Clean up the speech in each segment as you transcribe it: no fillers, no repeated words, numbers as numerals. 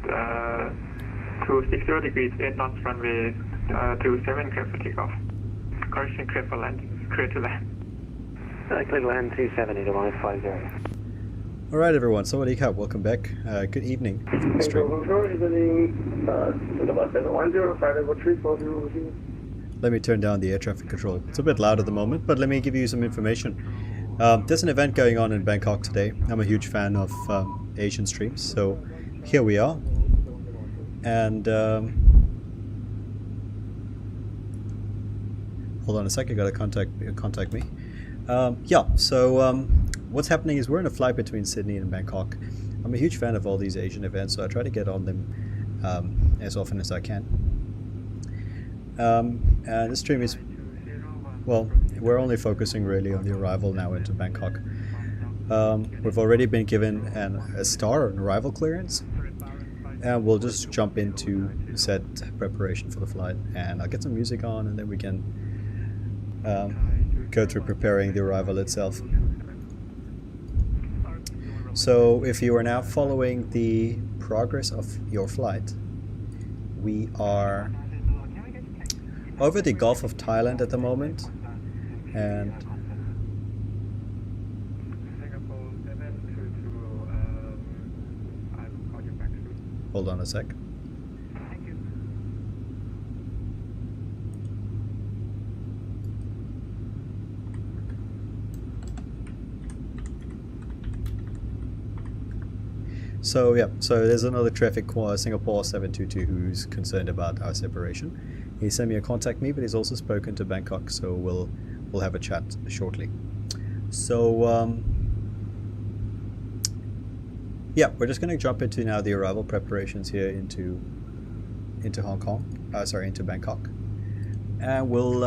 260 degrees, 8 knots, runway 27, clear for takeoff. Correction, clear for land, clear to land. Clear to land 270 to minus 50. Alright everyone, Sawadee Khap, welcome back. Good evening. Let me turn down the air traffic control. It's a bit loud at the moment, but let me give you some information. There's an event going on in Bangkok today. I'm a huge fan of Asian streams, so here we are. And hold on a sec, you gotta contact me. What's happening is we're in a flight between Sydney and Bangkok. I'm a huge fan of all these Asian events, so I try to get on them as often as I can. And this stream is, well, we're only focusing really on the arrival now into Bangkok. We've already been given a star, an arrival clearance, and we'll just jump into set preparation for the flight, and I'll get some music on, and then we can go through preparing the arrival itself. So if you are now following the progress of your flight, we are over the Gulf of Thailand at the moment, and hold on a sec. So there's another traffic Singapore 722 who's concerned about our separation. He sent me a contact me, but he's also spoken to Bangkok, so we'll have a chat shortly. So we're just going to jump into now the arrival preparations here into Hong Kong, into Bangkok, and we'll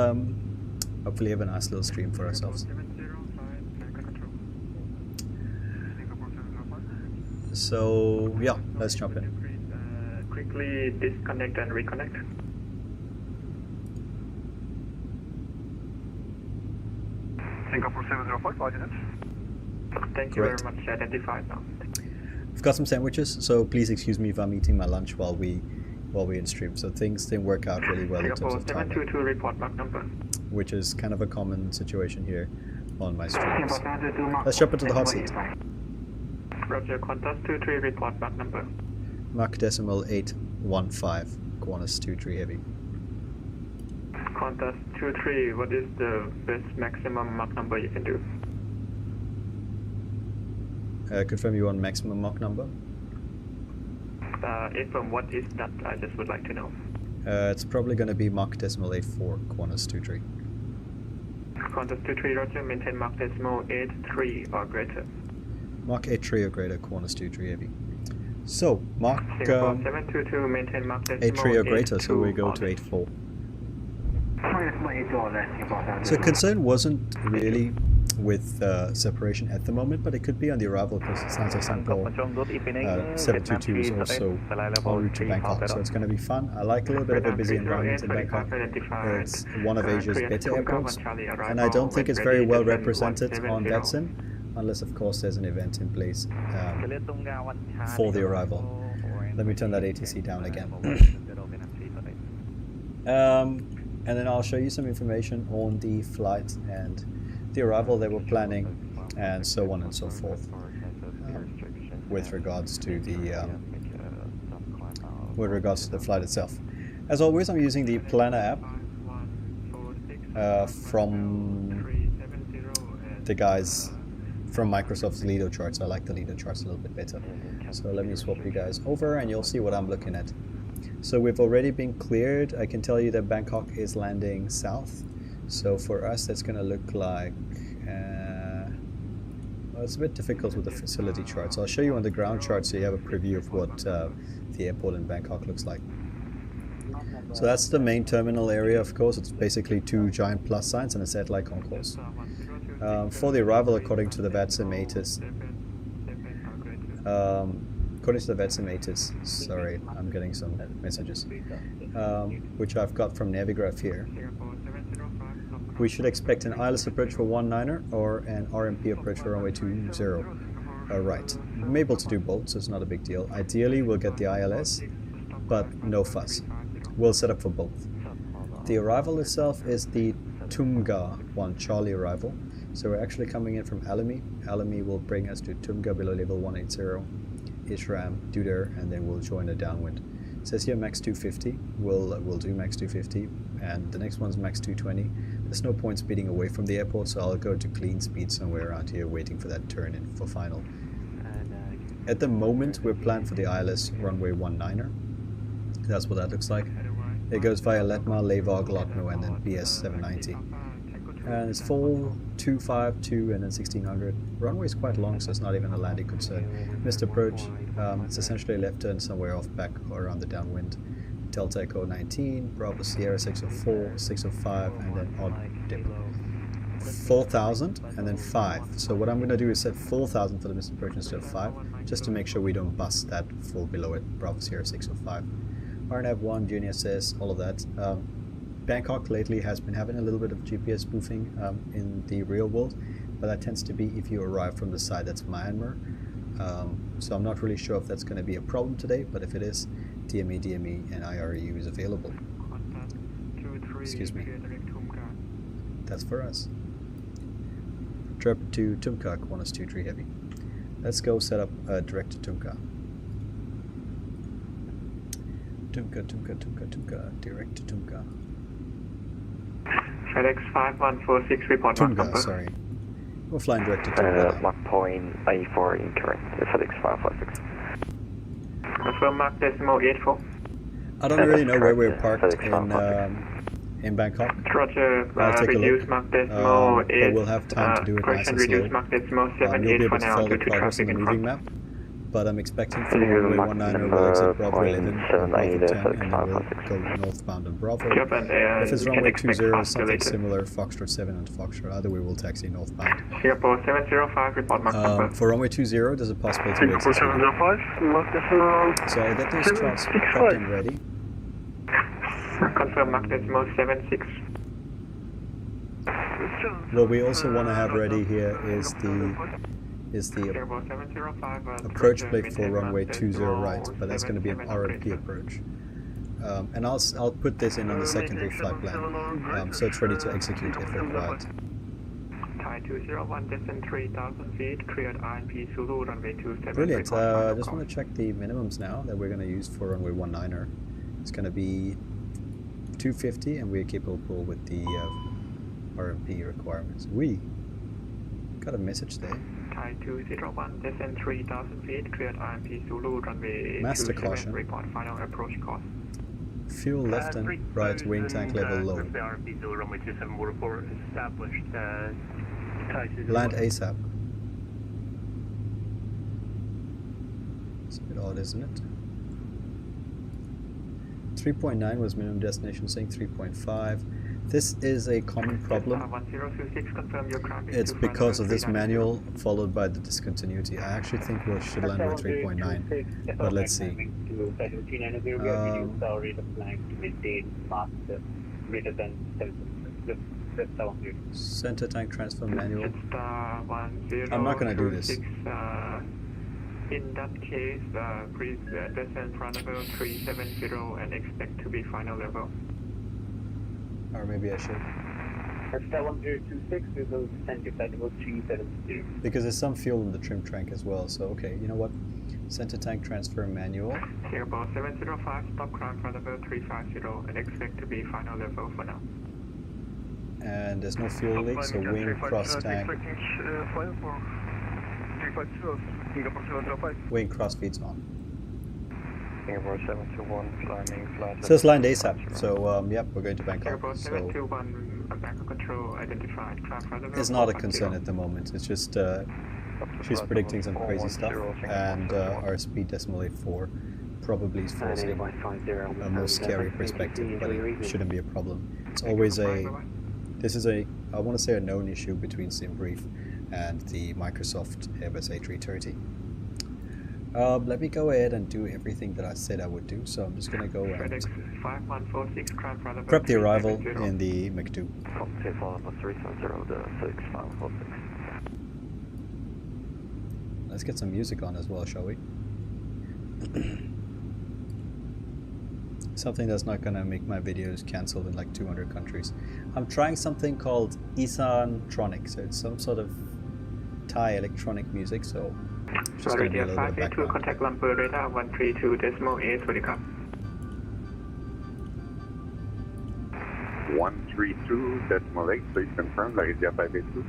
hopefully have a nice little stream for ourselves. So let's jump in. Quickly disconnect and reconnect. Singapore 704, roger that. Thank you very much. Identified now. I've got some sandwiches, so please excuse me if I'm eating my lunch while we're in stream. So things didn't work out really well in terms of timing, 722 report back number, which is kind of a common situation here on my streams. Let's jump into the hot seat. Roger, Qantas 23 report back number. Mach decimal 815, Qantas 23 heavy. Qantas 23, what is the best maximum Mach number you can do? Confirm you on maximum Mach number? From what is that? I just would like to know. It's probably going to be Mach decimal 84, Qantas 23. Qantas 23, roger, maintain Mach decimal 83 or greater. Mach 83 or greater, Qantas 23 heavy. So, Mach 722, maintain Mach decimal 83 or greater, so we go to 84. So concern wasn't really with separation at the moment, but it could be on the arrival because it sounds like Singapore 722 is also en route to Bangkok, so it's going to be fun. I like a little bit of a busy environment in Bangkok. It's one of Asia's better airports, and I don't think it's very well represented on VATSIM, unless of course there's an event in place for the arrival. Let me turn that ATC down again. And then I'll show you some information on the flight and the arrival they were planning, and so on and so forth, with regards to the flight itself. As always, I'm using the Planner app from the guys from Microsoft's Lido charts. I like the Lido charts a little bit better. So let me swap you guys over, and you'll see what I'm looking at. So we've already been cleared. I can tell you that Bangkok is landing south. So for us, that's going to look like, well, it's a bit difficult with the facility chart. So I'll show you on the ground chart so you have a preview of what the airport in Bangkok looks like. So that's the main terminal area, of course. It's basically two giant plus signs and a satellite concourse. For the arrival, according to the VATSIM ATIS, sorry, I'm getting some messages, which I've got from Navigraph here. We should expect an ILS approach for 19er or an RMP approach for runway 20. Right. I'm able to do both, so it's not a big deal. Ideally, we'll get the ILS, but no fuss. We'll set up for both. The arrival itself is the Tumga 1 Charlie arrival. So we're actually coming in from Alamy. Alamy will bring us to Tumga below level 180. Ishram, do there, and then we'll join a downwind. It says here max 250. We'll do max 250, and the next one's max 220. There's no point speeding away from the airport, so I'll go to clean speed somewhere around here, waiting for that turn in for final. At the moment, we're planned for the ILS runway 19er. That's what that looks like. It goes via Letma, Levog, Lotno, and then BS 790. And it's 4252 and then 1600. Runway is quite long, so it's not even a landing concern. Missed approach. It's essentially left turn somewhere off back or around the downwind. Delta Echo 19, Bravo Sierra 604, 605, and then odd dip. 4,000 and then 5. So what I'm going to do is set 4,000 for the missed approach instead of 5, just to make sure we don't bust that full below it. Bravo Sierra 605. RNAV 1, GNSS, all of that. Bangkok lately has been having a little bit of GPS spoofing in the real world, but that tends to be if you arrive from the side that's Myanmar. So I'm not really sure if that's going to be a problem today, but if it is, DME, and IRU is available. Excuse me. That's for us. Trip to Tumka, Qantas 23 Heavy. Let's go set up direct to Tumka. Tumka, direct to Tumka. FedEx 5146, report Tumka, sorry. We're flying direct to Tumka. Mark point A4 incorrect. FedEx 556. Confirm Mark decimal 84. I don't really know where we're parked in Bangkok. Roger, I'll take a reduce look. Mark decimal 8. But we'll have time to do it nice and slow. Reduce Mark decimal 7, You'll be 8 able for to now follow due the to progress on traffic the in moving front. map. But I'm expecting for runway 19er we'll exit Bravo 11 and Bravo 10 and then we'll go northbound on Bravo. If it's runway 20 something similar, Foxtrot 7 and Foxtrot, either way we'll taxi northbound. Singapore 705, report Mark number. For runway 20 there's a possibility to exit. So I'll get those trots prepped and ready. Confirm Mark decimal 76. What we also want to have ready here is the approach plate for runway 20 right, but that's going to be an RFP approach. And I'll put this in on the secondary flight plan, so it's ready to execute if required. Thai 201, descent 3,000 feet, cleared INP Zulu, runway 27. Brilliant. I just want to check the minimums now that we're going to use for runway 19er. It's going to be 250, and we're capable with the RMP requirements. We got a message there. Thai 201, descent 3,000 feet, cleared INP Zulu, runway Master 27, caution. report final approach course. Fuel left and right wing tank level low. Land ASAP. It's a bit odd, isn't it? 3.9 was minimum destination, saying 3.5. This is a common problem. It's because of this manual followed by the discontinuity. I actually think we should land with 3.9, but let's see. Center tank transfer manual. I'm not going to do this. In that case, please descend from level 370 and expect to be final level. Or maybe I should. Star 1026, we will descend to flight level 370. Because there's some fuel in the trim tank as well, so okay, you know what? Center tank transfer manual. Singapore 705, stop climb for level 350 and expect to be final level for now. And there's no fuel leak, so wing cross tank. Wing cross feeds on. Singapore 721, climbing flight. So it's lined ASAP, so yep, we're going to Bangkok. Singapore So 721, Bangkok control identified, climb for level it's not a 450. concern at the moment, it's just she's predicting some crazy stuff, and our speed decimal 84 probably is forcing a more scary perspective, but it shouldn't be a problem. It's always I want to say a known issue between SimBrief and the Microsoft Airbus A330. Let me go ahead and do everything that I said I would do, so I'm just going to go and prep the arrival in the McDo. Let's get some music on as well, shall we? Something that's not gonna make my videos cancelled in like 200 countries. I'm trying something called Isan-tronic, so it's some sort of Thai electronic music, so it's just Sorry, gonna be a dear, little bit of 582 background. contact Lumpur radar 132.8 สวัสดีครับ 132.8, please confirm, Laguerre 582.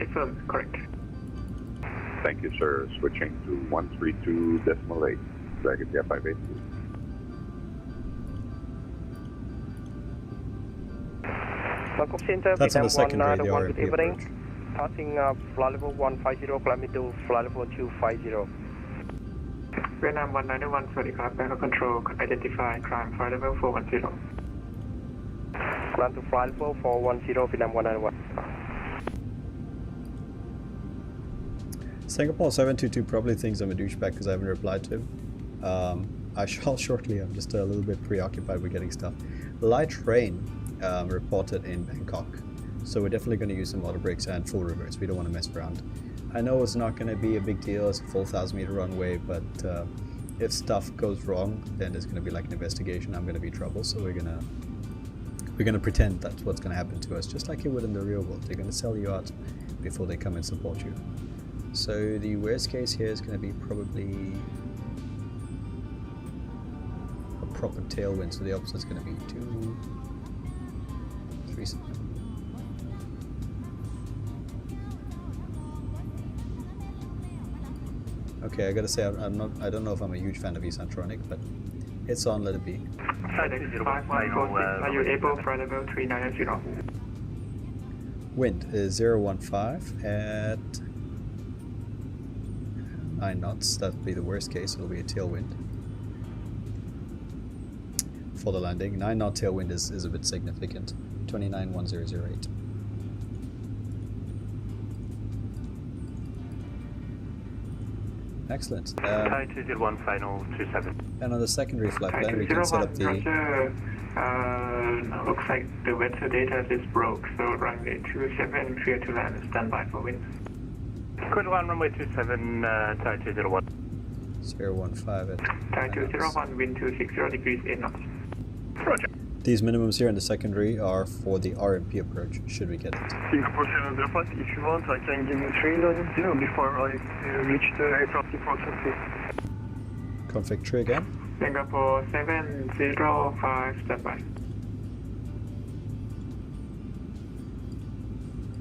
Affirm, correct. Thank you, sir. Switching to 132.8, Laguerre 582. Bangkok Center, That's on the secondary, the Vietnam 1 RMP good evening. approach. Passing flight level 150, climbing to flight level 250. Vietnam 191 สวัสดีครับ Bangkok Control identify climb flight level 410 Climb to flight level 410, Vietnam 191. Singapore 722 probably thinks I'm a douchebag because I haven't replied to him. I shall shortly. I'm just a little bit preoccupied with getting stuff. Light rain reported in Bangkok, so we're definitely going to use some auto brakes and full reverse. We don't want to mess around. I know it's not going to be a big deal. It's a full 1,000-meter runway, but if stuff goes wrong, then there's going to be like an investigation. I'm going to be trouble, so we're gonna pretend that's what's going to happen to us, just like it would in the real world. They're going to sell you out before they come and support you. So the worst case here is going to be probably a proper tailwind. So the opposite is going to be 237. Okay, I gotta say I don't know if I'm a huge fan of Isan-tronic, but it's on. Let it be. 5146 are you able flight level 390 Wind is 015 at 9 knots. That would be the worst case. It'll be a tailwind for the landing. 9 knot tailwind is a bit significant. 291008. Excellent. Thai 201 final 27. And on the secondary flight plan, we can set up the. Roger. Looks like the weather data is broke, so runway 27 clear to land. Stand by for wind. Clear to land runway 27, Thai 201. 015 at Thai 9 knots. 201 wind 260 degrees 8 knots. Roger. These minimums here in the secondary are for the RMP approach, should we get it. Singapore 705, if you want, I can give you 300 before I reach the aircraft departure. Config tree again. Singapore 705, stand by.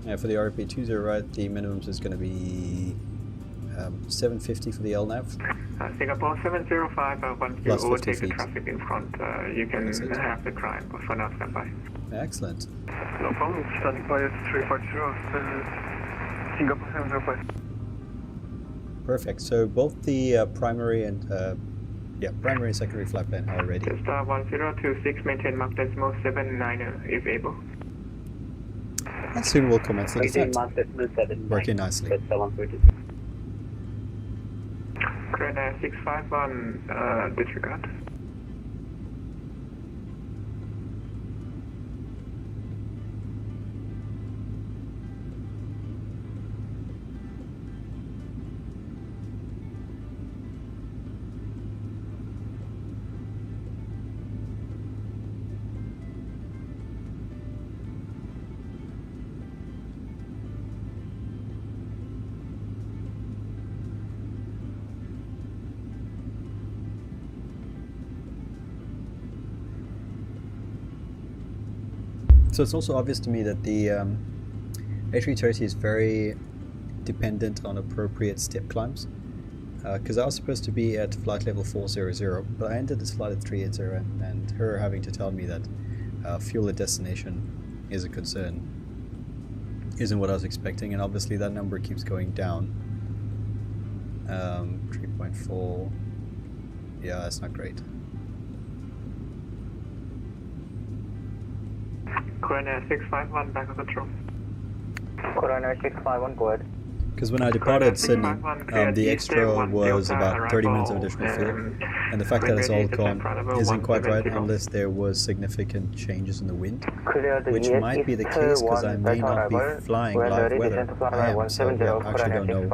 And for the RMP 20 right, the minimums is going to be 750 for the LNAV. Singapore 705, once you Plus 50 overtake the feet. traffic in front, you can That's it. have the climb, but for now, stand by. Excellent. No problem, standing by at 350, Singapore 705. Perfect. So both the primary and primary and secondary flight plan are ready. Star 1026, maintain Mach decimal 79 if able. And soon we'll commence the Maintain descent. Mach decimal 7. Working nicely. That's 136. Grand Air 651, disregard. So it's also obvious to me that the A330 is very dependent on appropriate step climbs. Because I was supposed to be at flight level 400, but I ended this flight at 380, and her having to tell me that fuel at destination is a concern isn't what I was expecting, and obviously that number keeps going down. 3.4, yeah, that's not great. Grand Air 651, back on control. Coroner 651, go ahead. Because when I departed Sydney, the extra was about 30 minutes of additional fuel, and the fact that it's all gone isn't quite right unless there was significant changes in the wind, which might be the case because I may not be flying live weather. I am, so yeah, I actually don't know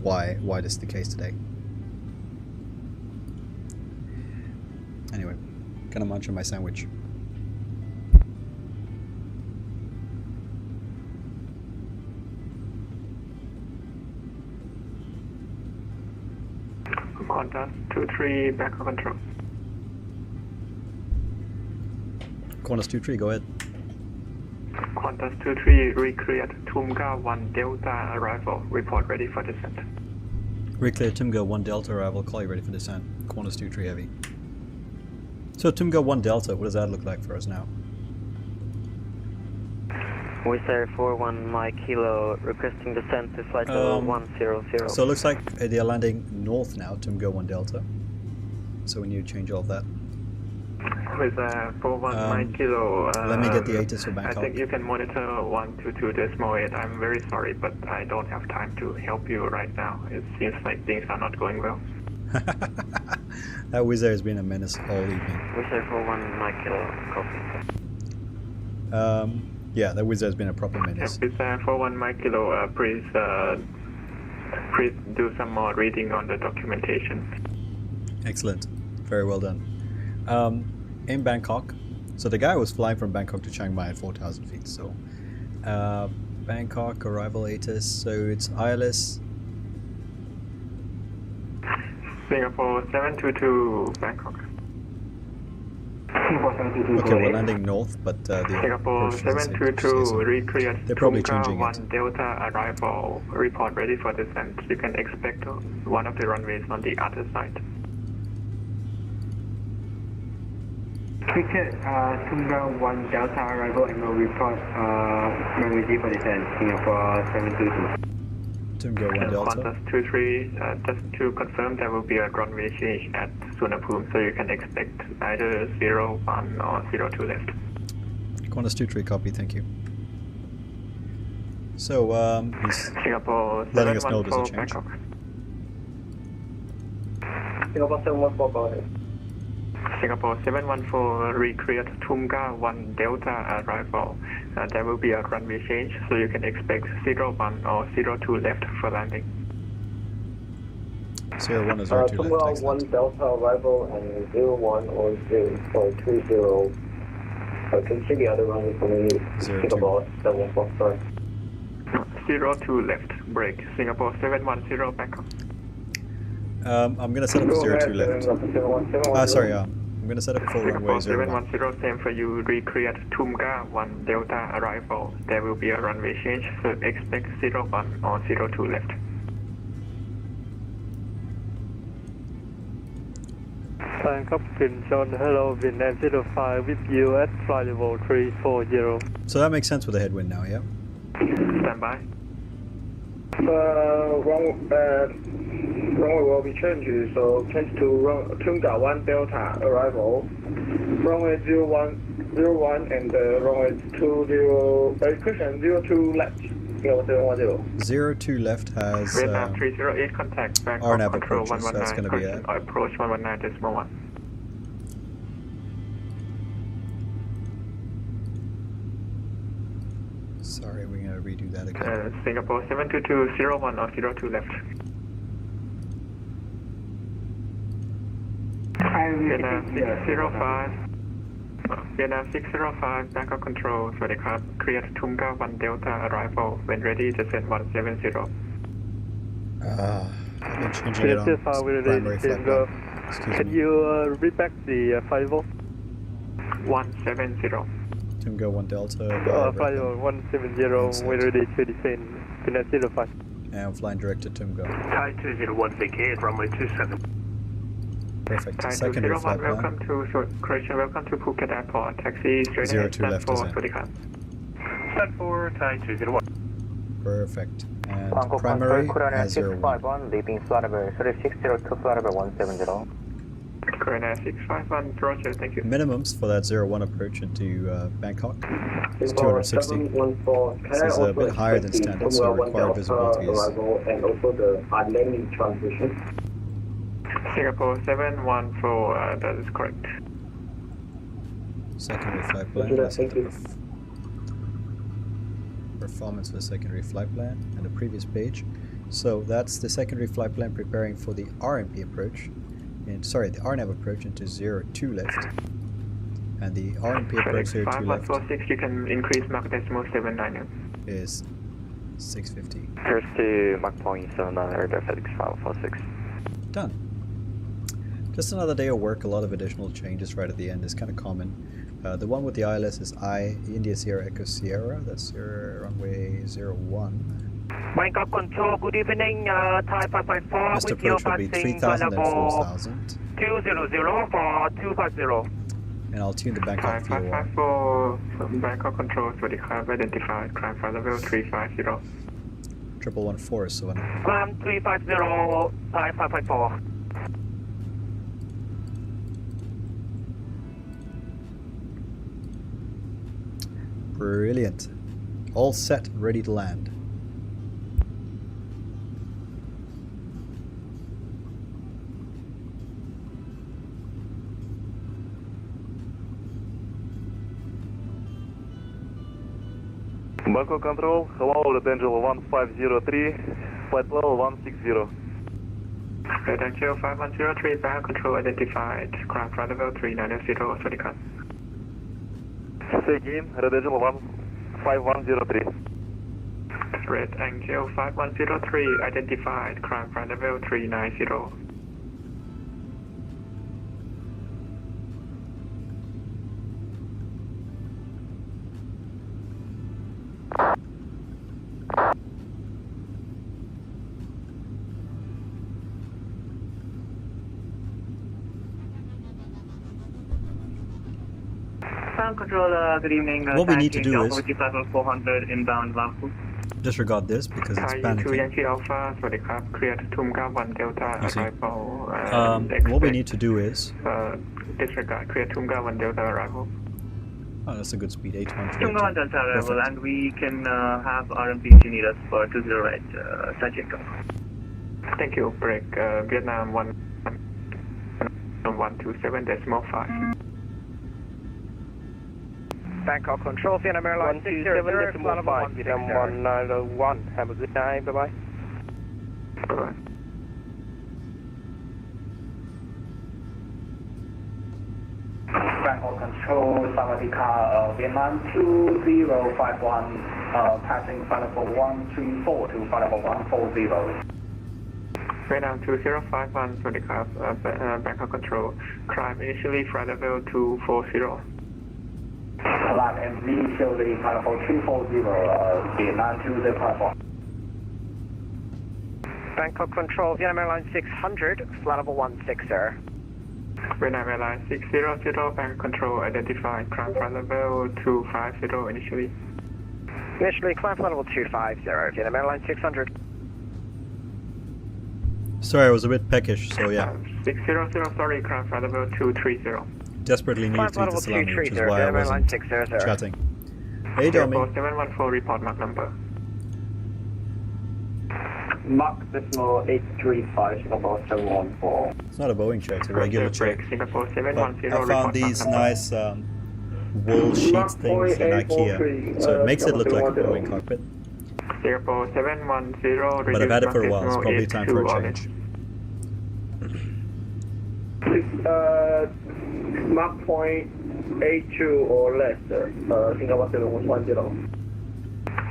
why this is the case today. Anyway, gonna munch on my sandwich. Qantas 23, Bangkok control. Qantas 23, go ahead. Qantas 23, recleared Tumga 1 Delta arrival. Report ready for descent. Reclear Tumga 1 Delta arrival, call you ready for descent. Qantas 23 heavy. So Tumga 1 Delta, what does that look like for us now? We say 41 Mike Kilo, requesting descent to flight level 100. So it looks like they are landing north now, Tumga 1 Delta. So we need to change all of that. With 41 Mike Kilo, let me get the ATIS for Bangkok. I think you can monitor 122.8. I'm very sorry, but I don't have time to help you right now. It seems like things are not going well. That Wizz Air has been a menace all evening. We say 41 Mike Kilo, copy. Yeah, that Wizz Air has been a proper menace. With 41 Mike Kilo, please do some more reading on the documentation. Excellent. Very well done. In Bangkok, so the guy was flying from Bangkok to Chiang Mai at 4,000 feet. So Bangkok arrival ATIS, so it's ILS. Singapore 722 Bangkok. Okay, we're landing north, but the Singapore 722 recleared they're probably Tumga changing 1 it. Delta arrival. Report ready for descent. You can expect one of the runways on the other side. Cricket, Tumga 1 Delta arrival and will report runway ready for descent, Singapore 722. Tumga 1 Delta. Qantas 23, just to confirm, there will be a runway change at Suvarnabhumi, so you can expect either 01 or 02 left. Qantas 23, copy, thank you. So, he's Singapore letting us know there's a 714 change. Bangkok. Singapore 714, go ahead. Singapore 714 recleared Tumga 1 Delta arrival. There will be a runway change, so you can expect 01 or 02 left for landing. 01 or 02 left, Tumga excellent. 1 Delta arrival and 01 or 0.30. Can you see the other runway for me? 02. Singapore 714, sorry. 02 left, break. Singapore 710 Bangkok. I'm gonna set up a 02 left. Sorry, I'm gonna set up a full runway Singapore 01. 710, same for you. Recreate Tumga 1 Delta arrival. There will be a runway change, so expect 01 or 02 left. Bangkok, John, hello, Vietnam 05 with you at flight level 340. So that makes sense with the headwind now, yeah? Stand by. Runway will be changed, so change to Tumga 1 Delta arrival. Runway 01 and runway 02 left. 02 left has Vietnam 308 contact Bangkok RNAV control approaches, so that's 119. gonna be a Approach 119.1. sorry, we're gonna redo that again. Singapore 722 01 or 02 left. Vietnam 605. Vietnam 605 Bangkok control. Swadee krab. Cleared Tumga 1 Delta arrival. When ready, descend 170. I've been changing it on primary flight plan. Excuse Can me. you read back the flight level? 170. Tumga 1 Delta. Flight level 170, we're ready to descend. Vietnam 05. And I'm flying direct to Tumga. Thai 201 vacate, runway 27. Perfect. Thai Secondary 201, flight plan. welcome to Phuket Airport. Taxi straight 02 ahead, stand left for descent. Swadee krab. Stand for Thai 201. Perfect. And primary has 01. leaving flight level 3602, flight level 170. Korean 651, Roger, thank you. Minimums for that 01 approach into Bangkok is 260. This is a bit higher than standard, so required visibility is... And also the landing transition. Singapore 714, that is correct. Secondary flight plan, let's hit the performance for the secondary flight plan and the previous page. So that's the secondary flight plan preparing for the RMP approach, the RNAV approach into 02 left. And the RMP approach 02 left 5146, you can increase Mach decimal 79 is 650. First to Mach point 79, air FedEx 546. Done. Just another day of work, a lot of additional changes right at the end is kind of common. The one with the ILS is India Sierra Echo Sierra, that's your runway 01. Bangkok Control, good evening, Thai 554. Next approach will be 3000 and 4000. 200 for 250. And I'll tune the Bangkok VOR. 554, Bangkok Control, identified, climb flight level 350. 1114 is the one. Climb 350, Thai 554. Brilliant. All set, ready to land. Bangkok Control, hello, Red Angel 1503, flight level 160. Red Angel 5103, Bangkok Control identified, climb flight level 390, Swadika. Say again, Red Angel 5103. Red Angel 5103, identified, climb flight level 390. Controller, good evening. What we need to do is 400 inbound Bangkok. disregard this because it's panicking. Yankee Alpha, clear to Tum 91 Delta arrival. What we need to do is disregard, clear Tum 91 Delta arrival. Oh, that's a good speed, 813. Tum 91 Delta arrival, and we can have RMP if you need us for 208 Sajiko. Thank you. Break Vietnam 127.5. Bangkok Control, Vietnam Airlines 127.5, Vietnam 191. Have a good night, bye bye. Bye-bye. Bangkok Control, Sawadika, Vietnam 2051, passing flight level 134 to flight level 140. Vietnam 2051, Bangkok Control, climb initially flight level 240. Climb initially flight level 240, Vietnam to the platform. Bangkok Control, Vietnam Airlines 600, flight level 160. Vietnam Airlines 600, Bangkok Control, identified, climb flight level 250 initially. Initially, climb flight level 250, Vietnam Airlines 600. Sorry, I was a bit peckish, so yeah. 600, sorry, climb flight level 230. Desperately needed to use the salami, which is why I wasn't chatting. Hey, Domi. 714, report Mach number. Mach decimal 835, Singapore 714. It's not a Boeing chair, it's a regular chair. Singapore But 710, I found these nice wool sheets things in IKEA, so it makes it look like a Boeing cockpit. Singapore 710, But I've had it for a while, it's probably time for a change. Mach point 82 or less, Singapore 710.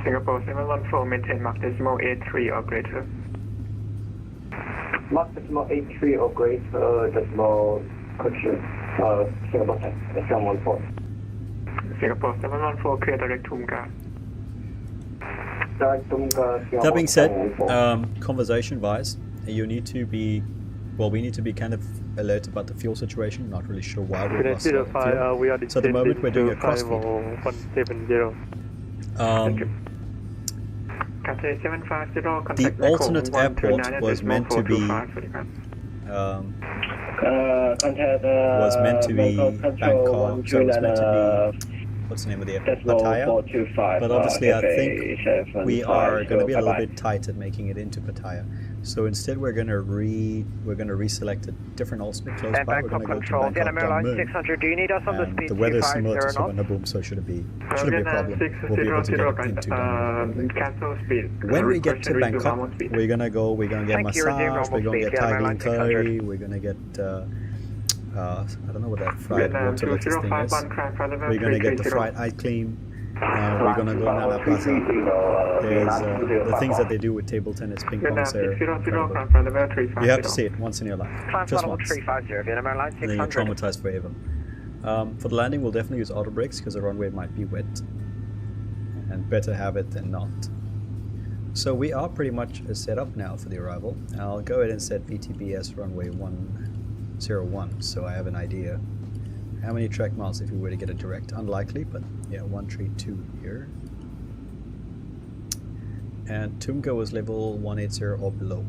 Singapore 714, maintain Mach decimal 83 or greater. Mach decimal 83 or greater, decimal correction, Singapore 714. That being said, conversation-wise, you need to be, well, we need to be kind of alert about the fuel situation. Not really sure why we're lost fuel. So at the moment we're doing a crossfeed. The alternate airport was meant to be Contact was meant to be Bangkok, so it was meant to be, what's the name of the airport? Pattaya. But obviously I think we are going to be a little bit tight at making it into Pattaya. So instead we're going to reselect a different Allsmith close by. We're going to go to Bangkok, 600, do you need us on the speed? the weather is similar to Suvarnabhumi, so shouldn't be a problem. We'll be able to get into Bangkok. cancel speed. When we get to Bangkok, we're gonna get massage, we're gonna get Thai green curry, we're gonna get I don't know what that fried water lettuce thing is. We're gonna get the fried ice cream. We're gonna go Nana Plaza. There's the things that they do with table tennis, ping pong there. You have to see it once in your life, just once, and then you're traumatized forever. For the landing, we'll definitely use auto brakes because the runway might be wet, and better have it than not. So we are pretty much set up now for the arrival. I'll go ahead and set VTBS runway 101, so I have an idea how many track miles if we were to get a direct. Unlikely, but yeah, 132 here. And Tumga was level 180 or below.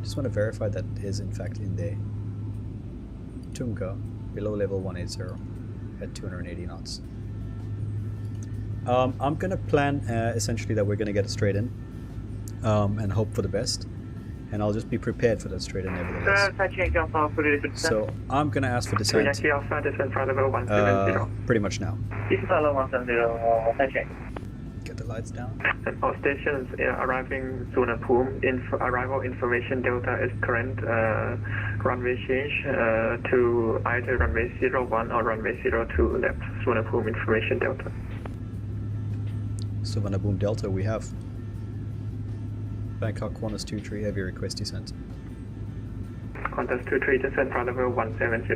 Just want to verify that is in fact in there. Tumga below level 180 at 280 knots. I'm gonna plan essentially that we're gonna get it straight in and hope for the best, and I'll just be prepared for that straight in nevertheless. So I'm gonna ask for descent pretty much now. Get the lights down. All stations arriving Suvarnabhumi, arrival information Delta is current runway change to either runway 01 or runway 02 left. Suvarnabhumi information Delta. Suvarnabhumi Delta, we have Bangkok Qantas 23 heavy request descent. Qantas 23 descent flight level 170.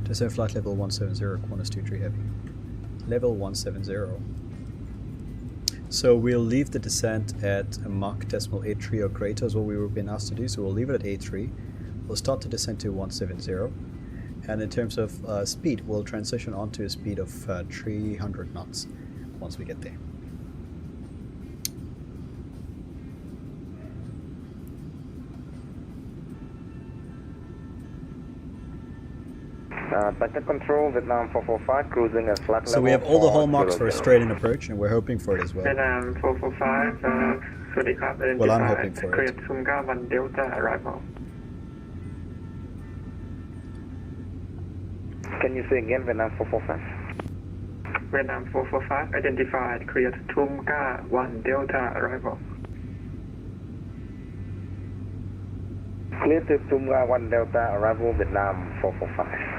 Descent flight level 170, Qantas 23 heavy. Level 170. So we'll leave the descent at a Mach 0.83 or greater is what we were being asked to do, so we'll leave it at 83. We'll start the descent to 170. And in terms of speed, we'll transition onto a speed of 300 knots once we get there. Bangkok Control, Vietnam 445, cruising at flight level. So we have all the hallmarks for a straight in approach, and we're hoping for it as well. Vietnam 445, well, I'm hoping for it. Tumga 1 Delta arrival. Can you say again, Vietnam 445? Vietnam 445, identified, cleared Tumga 1 Delta arrival. Clear to Tumga 1 Delta arrival, Vietnam 445.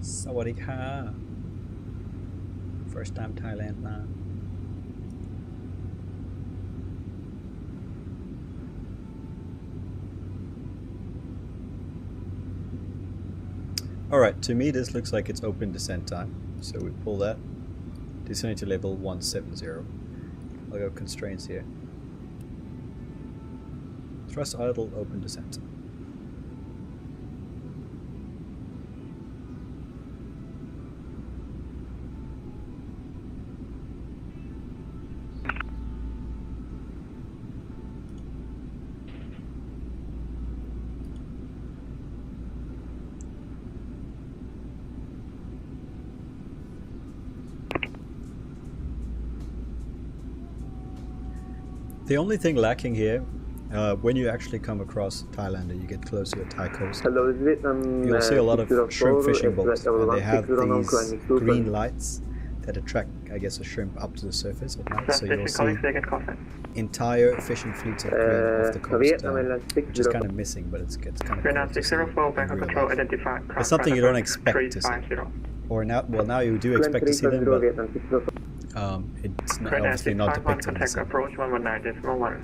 Sawadee ka. First time Thailand now. Alright, to me this looks like it's open descent time. So we pull that. Descending to level 170. I'll go constraints here. Thrust idle, open descent. The only thing lacking here, when you actually come across Thailand and you get close to the Thai coast, you'll see a lot of shrimp fishing boats, and they have these green lights that attract, I guess, a shrimp up to the surface at night. So you'll see entire fishing fleets of green off the coast, which is kind of missing, but it's kind of cool to see in real life. It's something you don't expect to see. Or now, well, now you do expect to see them, but it's obviously not depicted in the scene. Approach 119.1.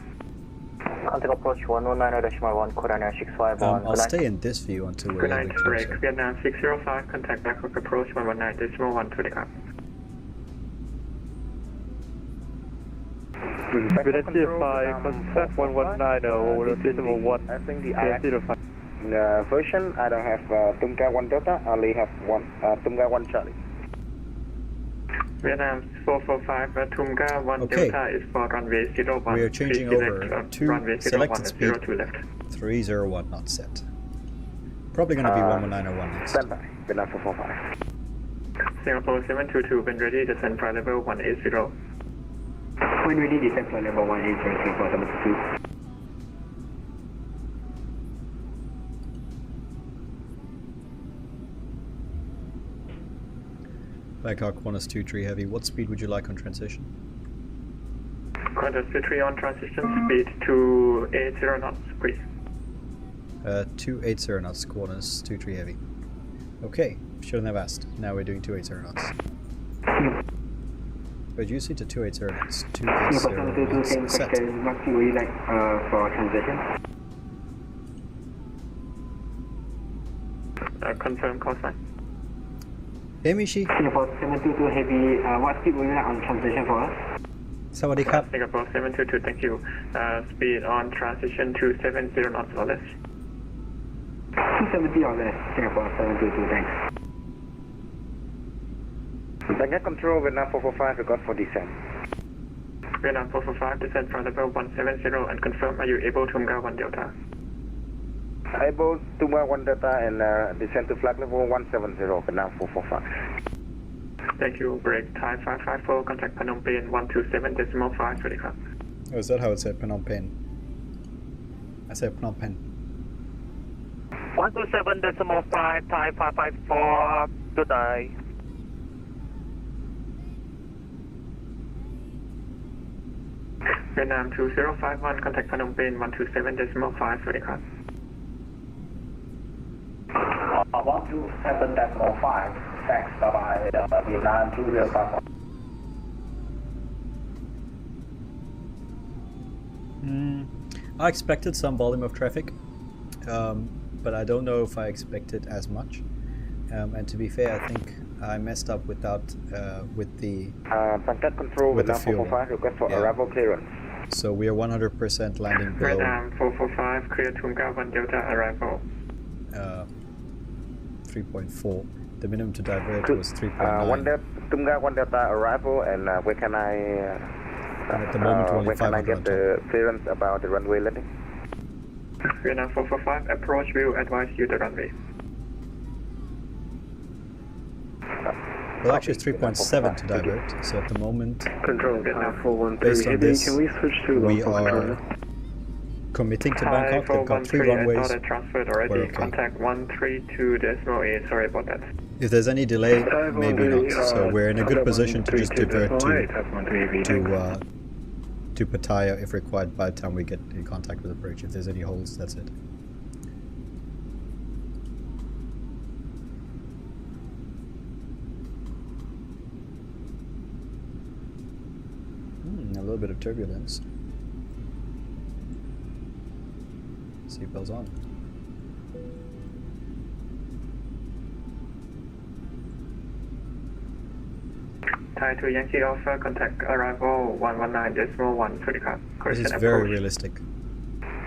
Contact approach 119.1, Korean 651. I'll stay in this view until we're a little bit closer. Vietnam 605, contact Bangkok approach 119.1 to the car. Vietnam 5, contact 119 over decimal 1. I think the version, I don't have Tumga 1 Delta, I only have Tumga 1 Charlie. Vietnam 445, Tunga 1 Okay. Delta is for runway 01. We are changing Please select, over to runway 01 selected and speed 02 left. 301 knots set. Probably going to be 11901 next. Stand by. Vietnam 445. Singapore 722, when ready, descend flight level 180. When ready, descend flight level 180 Singapore 722. Bangkok Qantas 23 Heavy, what speed would you like on transition? Qantas 23 on transition speed to 80 knots, please. 280 knots, Qantas 23 Heavy. Okay, shouldn't have asked. Now we're doing 280 knots. Reduce it to 280 knots. 280 knots. Set. What would you like for transition? Confirm call sign. Hey Mishi. Singapore 722 Heavy, what speed would you like on transition for us? Sawadee krap. Singapore 722, thank you. Speed on transition to 70 knots or less. 270 or less, Singapore 722, thanks. Bangkok Control, Vietnam 445, record for descent. Vietnam 445, descend from level 170 and confirm, are you able to Tunga 1 Delta? Able to 1 Delta and descend to flight level 170, Vietnam 445. Thank you. Break Thai 554, contact Phnom Penh 127.5, readyครับ. Oh, is that how it said Phnom Penh? I said Phnom Penh. 127.5, Thai 554, good day. Vietnam 2051, contact Phnom Penh 127.5, readyครับ. 127.5, thanks, bye-bye, Vietnam 2051. I expected some volume of traffic, but I don't know if I expected as much. And to be fair, I think I messed up with the Bangkok Control, with the Vietnam fuel. 445, request for Yeah. arrival clearance. So we are 100% landing below Vietnam 445, clear Tunga 1 Delta arrival. 3.4. The minimum to divert was 1 3.9. Tunga 1 Delta arrival, and where can I And at the moment, only where can I 500 get on the clearance about the runway landing? Vietnam 445, approach will advise you the runway. Well, actually, it's 3.7 to divert. So at the moment, Control, Vietnam 413 based on Heavy, this, can we switch to we local control? are committing to Thai Bangkok. They've got 3 413, I runways. thought I transferred already. We're okay. Contact 132.8, sorry about that. If there's any delay, maybe not. So we're in a good position to just divert to Pattaya if required by the time we get in contact with the bridge. If there's any holes, that's it. A little bit of turbulence. Seatbelts on. Thai to Yankee Alpha, contact arrival 119.1, readyครับ. This is Correction very approach. realistic.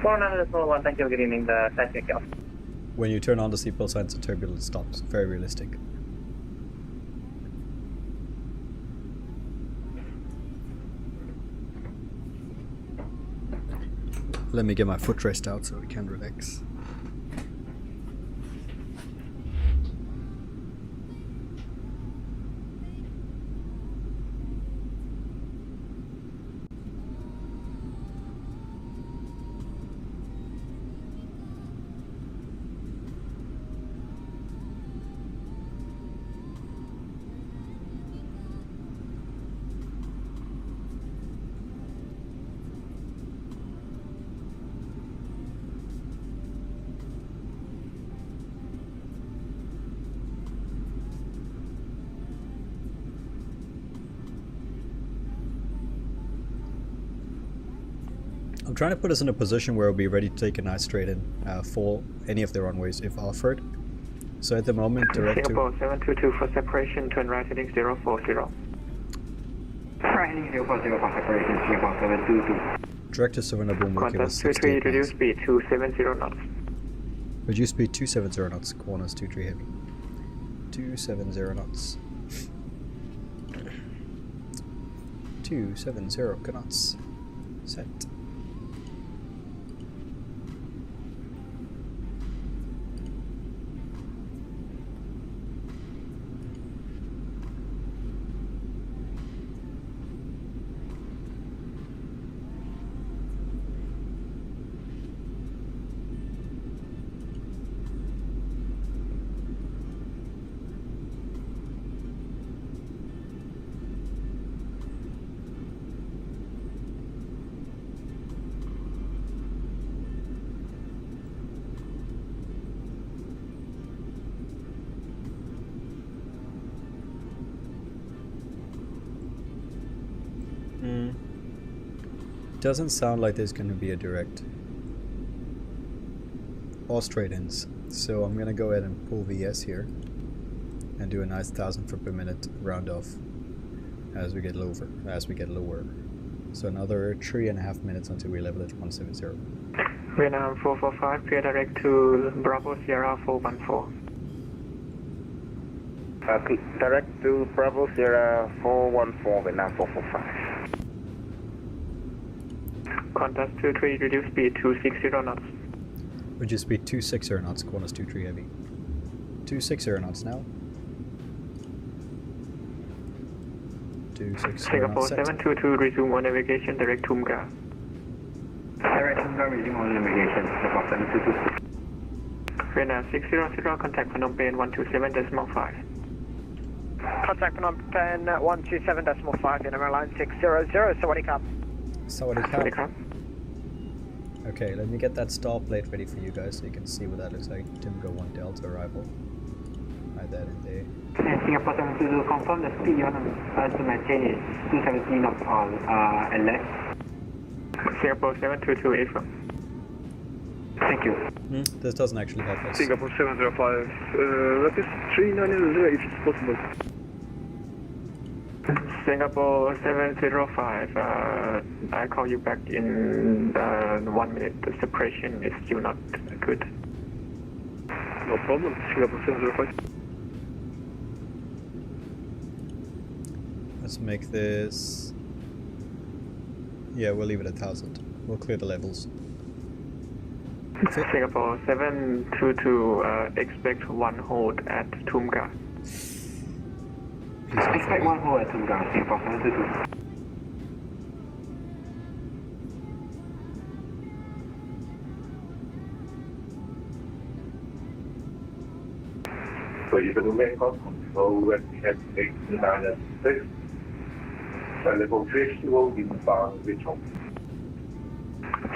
119.1, thank you, good evening, the technical. When you turn on the seatbelt signs, the turbulence stops. Very realistic. Let me get my footrest out so we can relax. I'm trying to put us in a position where we'll be ready to take a nice straight in for any of the runways if offered. So at the moment, direct Singapore to 722 for separation, turn right heading 040. Right heading 040 for separation, Singapore 722. direct to Suvarnabhumi, Qantas was 23, 68 reduce miles. speed to 70 knots. Reduce speed 270 knots, Qantas 23 Heavy. 270 knots. 270 knots. Set. Doesn't sound like there's going to be a direct or straight ins, so I'm going to go ahead and pull VS here and do a nice 1,000 foot per minute round off as we get lower. So another 3.5 minutes until we level at 170. Vietnam 445, clear direct to Bravo Sierra 414. Direct to Bravo Sierra 414, Vietnam 445. Qantas 23, reduce speed to 60 knots. Reduce speed 260 knots, Qantas 23 heavy. 260 knots now. 260 Singapore knots set. 722, resume on navigation, direct to Mga. Direct to resume on navigation, Singapore 722. Vietnam 600, contact Phnom Penh 127.5. Contact Phnom Penh 127.5, Vietnam Airlines 600, Sawadee Krap. Sawadee Krap. Okay, let me get that stall plate ready for you guys so you can see what that looks like. Timgo 1 Delta arrival. Hide that in there. Singapore 722, confirm the speed you want to maintain is 270 knots on and less. Singapore 722, affirm. Thank you. This doesn't actually help us. Singapore 705, Rapid 390 if it's possible. Singapore 705, I call you back in 1 minute. The separation is still not good. No problem, Singapore 705. Let's make this... Yeah, we'll leave it at 1,000. We'll clear the levels. Singapore 722, expect one hold at Tumga. Expect one hold at Tumga, Singapore 722. So you can make control when we have 896. Level 3 will be found with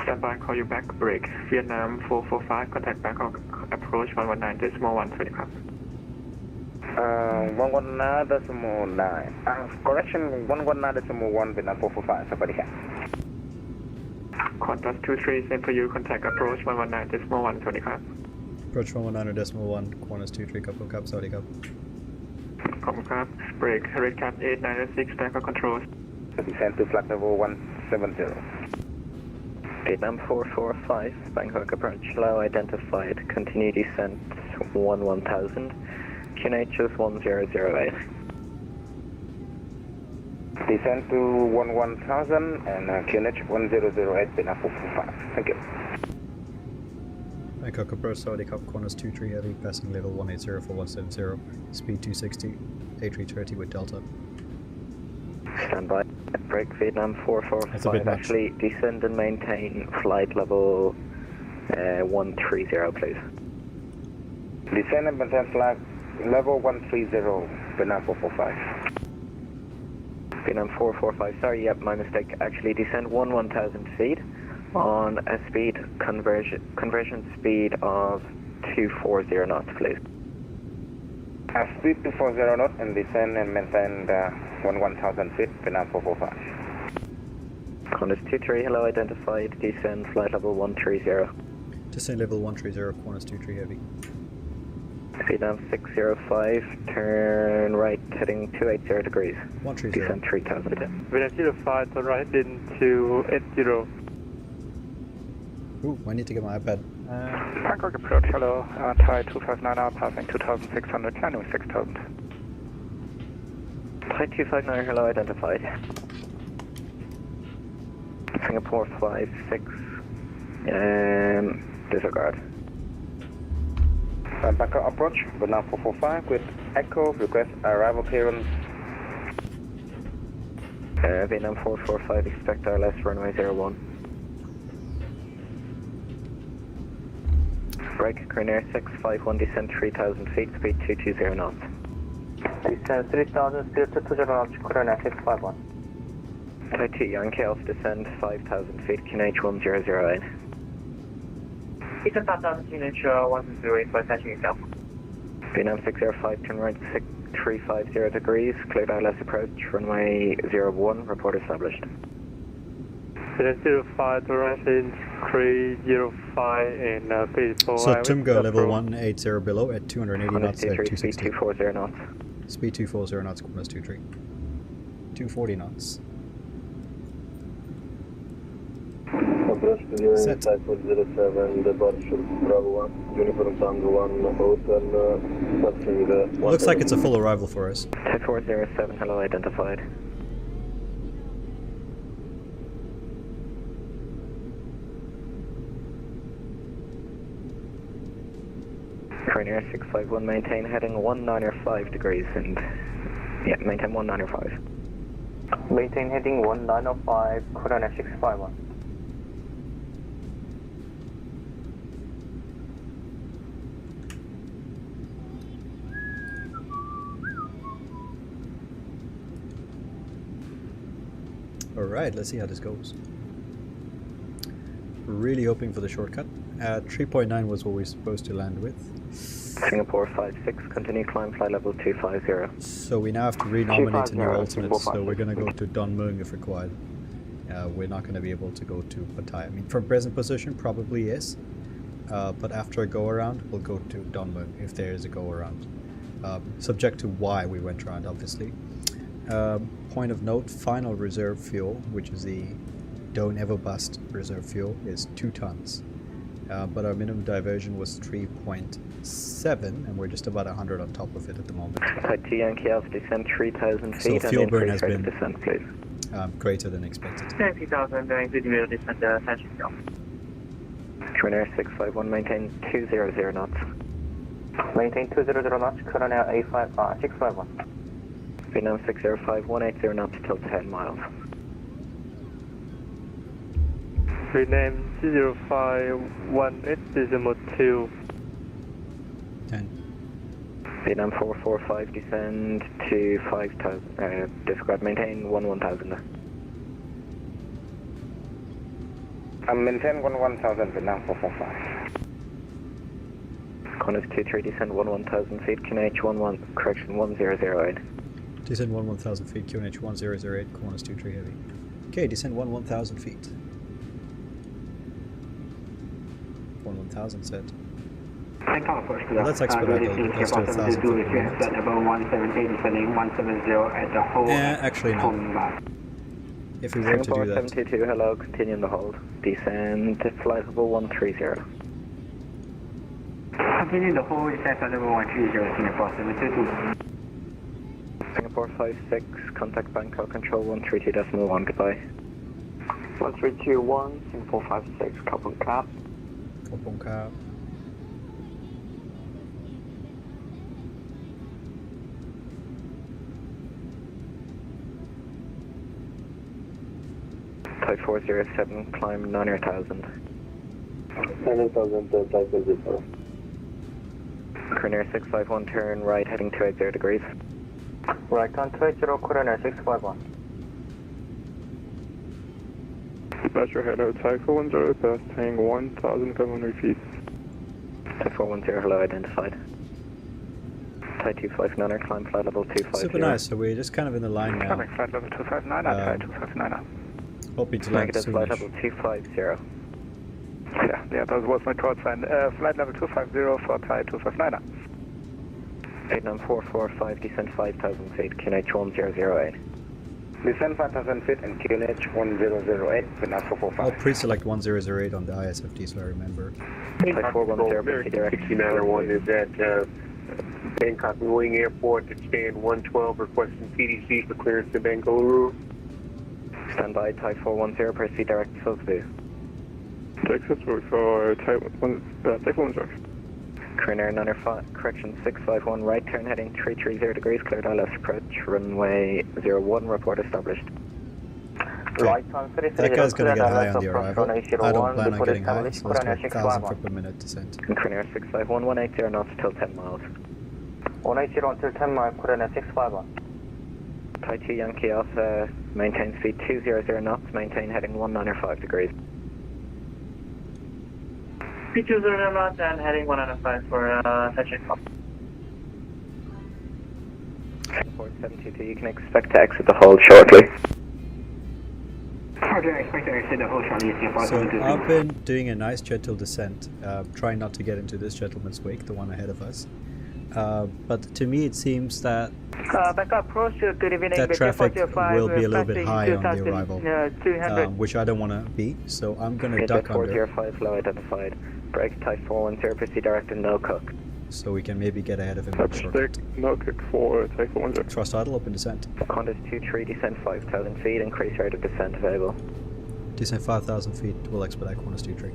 Stand by, call you back, break. Vietnam 445, contact Bangkok, approach 119.1, 20 crap. 119.9. Correction, 119.1, Vietnam 445, somebody here. Qantas 23, same for you, contact approach 119.1, 20 crap. Approach 119.1, Qantas 23, couple cup, Saudi cup. Couple crap, break, red cap 896, Bangkok controls. Descend to flight level 170. Vietnam 445, Bangkok approach low identified, continue descent 1000, QNH is 1008. Descend to 11,000 and QNH 1008, Vietnam 445. Thank you. Bangkok approach Saudi cup, Qantas 23 heavy, passing level 180 for 170, speed 260, A330 with Delta. Stand by. Break Vietnam 445. Actually, descend and maintain flight level 130, please. Descend and maintain flight level 130, Vietnam 445. Vietnam 445. Sorry, yep, my mistake. Actually, descend 1,000 feet on a speed conversion speed of 240 knots, please. Speed 240 knots and descend and maintain 1,000 feet, Vietnam 445. Qantas 23, hello, identified, descend flight level 130. Descend level 130, Qantas 23 heavy. Vietnam 605, turn right, heading 280 degrees. 130. Descend 3,000. Vietnam 05, turn right into 80. Ooh, I need to get my iPad. Bangkok approach, hello, Thai 259 passing 2,600, landing 6,000. Thai 259, hello, identified. Singapore 56, disregard. Bangkok approach, Vietnam 445 with Echo, request arrival clearance. Vietnam 445, expect RLS runway 01. Break, Korean Air 651, descend 3,000 feet, speed 220 knots. Descend 3,000, speed 220 knots, Korean Air 651. Type 2 Yankee Alpha, descend 5,000 feet, QNH 1008. Eastern 5,000, QNH 1008 for attaching yourself. Vietnam 605, turn right 350 degrees, cleared ILS approach, runway 01, report established. Vietnam 05, turn right 305 and please for So Tumgo level 180 below at 280 knots at 260. Speed 240 knots. Speed 240 knots, Qantas 23. 240 knots. Set. Type 07, departure Bravo 1, Uniform Tango 1, hotel, passing the... Looks like it's a full arrival for us. Type 407, hello, identified. Korean Air 651, maintain heading 195 degrees and... yeah, maintain 195. Maintain heading 1905, Korean Air 651. Alright, let's see how this goes. Really hoping for the shortcut. 3.9 was what we were supposed to land with. Singapore 56, continue climb, flight level 250. So we now have to renominate a new alternate, so we're going to go to Don Mueang if required. We're not going to be able to go to Pattaya. I mean, from present position, probably yes. But after a go-around, we'll go to Don Mueang if there is a go-around. Subject to why we went around, obviously. Point of note, final reserve fuel, which is the Don't Ever Bust reserve fuel, is 2 tons. But our minimum diversion was 3.7, and we're just about 100 on top of it at the moment. Type 2 Yankee Alpha, descend 3,000 feet. So fuel burn has been descent, please. greater than expected. 90,000, including your descent, attaching yourself. Korean Air 651, maintain 200 knots. Maintain 200 knots, Korean Air 651. Vietnam 605, 180 knots till 10 miles. Vietnam 0518.2. 10. Vietnam 445, descend to 5,000, disregard, maintain 11,000. Maintain 11,000, Vietnam 445. Qantas 23, descend 11,000 feet, QNH 1008. Descend 11,000 feet, QNH 1008, Qantas 23 heavy. Okay, descend 11,000 feet. 11,000 set. Well, that's expedited. Let's do 1,000 feet. Actually no. If we were to do that. 722, hello, continue in the hold. Descend to flight level 130. Continue the hold, descend flight level 130, Singapore 722. Singapore 56, contact Bangkok control 132.1, goodbye. 1321, Singapore 56, Kapong Cap. Kapong Cap. Type 407, climb 9,000. 9,000, type 04. Korean Air 651, turn right, heading 280 degrees. Right on 280, Korean Air 651. Dispatcher hello, Type 410, passing 1,500 feet. Type 410, hello, identified. Type 259, climb flight level 250. Super nice, so we're just kind of in the line now. Coming flight level 259, flight 259. Hoping to land Negative soon. flight level 250. Yeah, that was my call sign. Flight level 250 for Thai 259. Vietnam 445, descend 5,000 feet, QNH 1008. Descend 5,000 feet and QNH 1008, Vietnam 445. I'll pre-select 1008 on the ISFD so I remember. Type 410, proceed direct. 6901 is at Bangkok Mueang Airport to stand 112, requesting PDC for clearance to Bengaluru. Stand by, Thai 410, proceed direct to Philsby. Texas for Thai 410. Korean Air 905, correction 651, right turn heading 330 degrees, cleared ILS approach, runway 01, report established. Okay. That guy's going to get high on the arrival. I don't plan on getting high, so let's go 1,000 foot per minute descent. Korean Air 651, 180 knots till 10 miles. 180 until 10 miles, Korean Air 651. Thai 2 Yankee Alpha, maintain speed 200 knots, maintain heading 195 degrees. Speed 200 knots and heading 195 for touching off. Singapore 722, you can expect to exit the hold shortly. So I've been doing a nice gentle descent, trying not to get into this gentleman's wake, the one ahead of us. But to me it seems that that traffic will be a little bit high on the arrival, which I don't want to be, so I'm going to duck under. 405 low identified. Break Thai 410, proceed direct and no cook. So we can maybe get ahead of him. No cook for Thai 410. Thrust idle, open descent. Qantas 23, descend 5,000 feet, increase rate of descent available. Descent 5,000 feet, we'll expedite Qantas 23.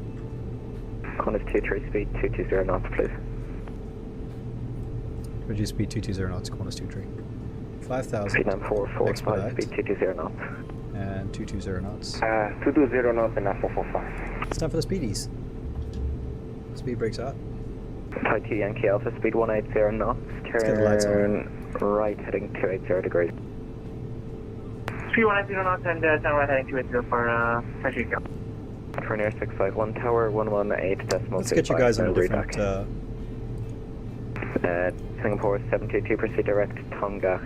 Qantas 23, speed 220 knots, please. Reduce speed 220 knots, Qantas 23. 5,000. Vietnam 445, speed 220 knots. And 220 knots. 220 knots and 445. It's time for the speedies. Speed breaks out. Thai 2 Yankee Alpha, speed 180 knots, turn right heading 280 degrees. Speed 180 knots and turn right heading 280 for touching off. Korean Air 651, tower 118 decimal. Let's get you guys on a different... Singapore 722, proceed direct to Tonga.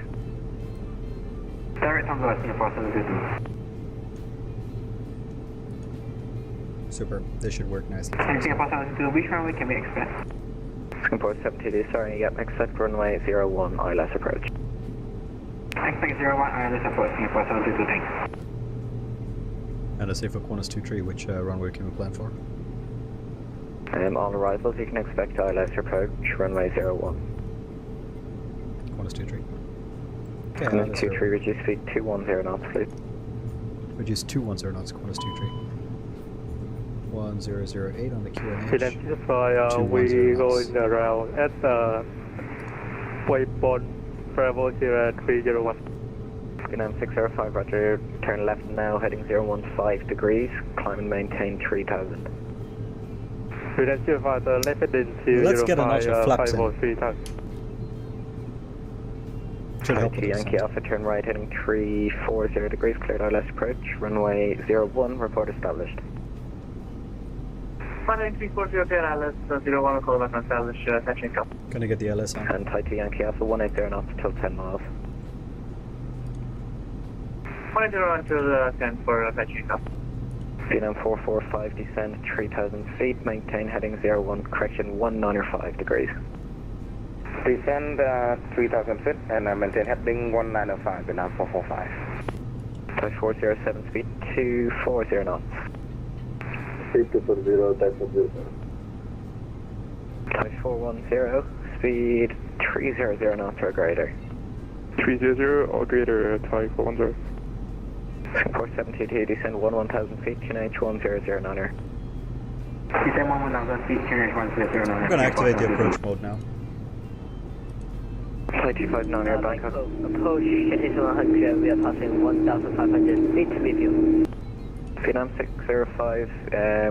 Direct Tonga, Singapore 722. Super, this should work nicely. Singapore 722, which runway can we expect? Singapore 722, sorry, yep, expect runway 01, ILS approach. Expect 01, ILS approach, Singapore 722, thanks. And let's say for Qantas 23, which runway can we plan for? On arrivals, you can expect ILS approach, runway 01. Qantas 23. Okay, Qantas 23, reduce speed 210 knots, please. Reduce 210 knots, Qantas 23. 1008 on the QNH. Identify, we going around at waypoint Bravo 0301. Vietnam 605, roger, turn left now, heading 015 degrees, climb and maintain 3000. Identify the left heading 005, let's get a notch of flaps in. Should help. Yankee Alpha, turn right heading 340 degrees, cleared ILS approach, runway 01, report established. Heading 340, cleared ILS 01, call back on established, touching off. Gonna get the LS on. And Thai 2 Yankee Alpha, 180 knots till 10 miles. 180 until 10 for touching off. Vietnam 445, descend 3,000 feet, maintain heading 01, correction 195 degrees. Descend 3,000 feet and maintain heading 195, Vietnam 445. Thai 407, speed 240 knots. Speed 240, Thai 400. Thai 410, speed 300 knots or greater. 300 or greater, Thai 410. Singapore 722, descend 1,000 feet, QNH 1009er. Descend 1,000 feet, QNH 1009er. I'm going to activate the approach mode now. Flight 259er, Bangkok. Approach is 100, we are passing 1,500 feet with you. Vietnam 605,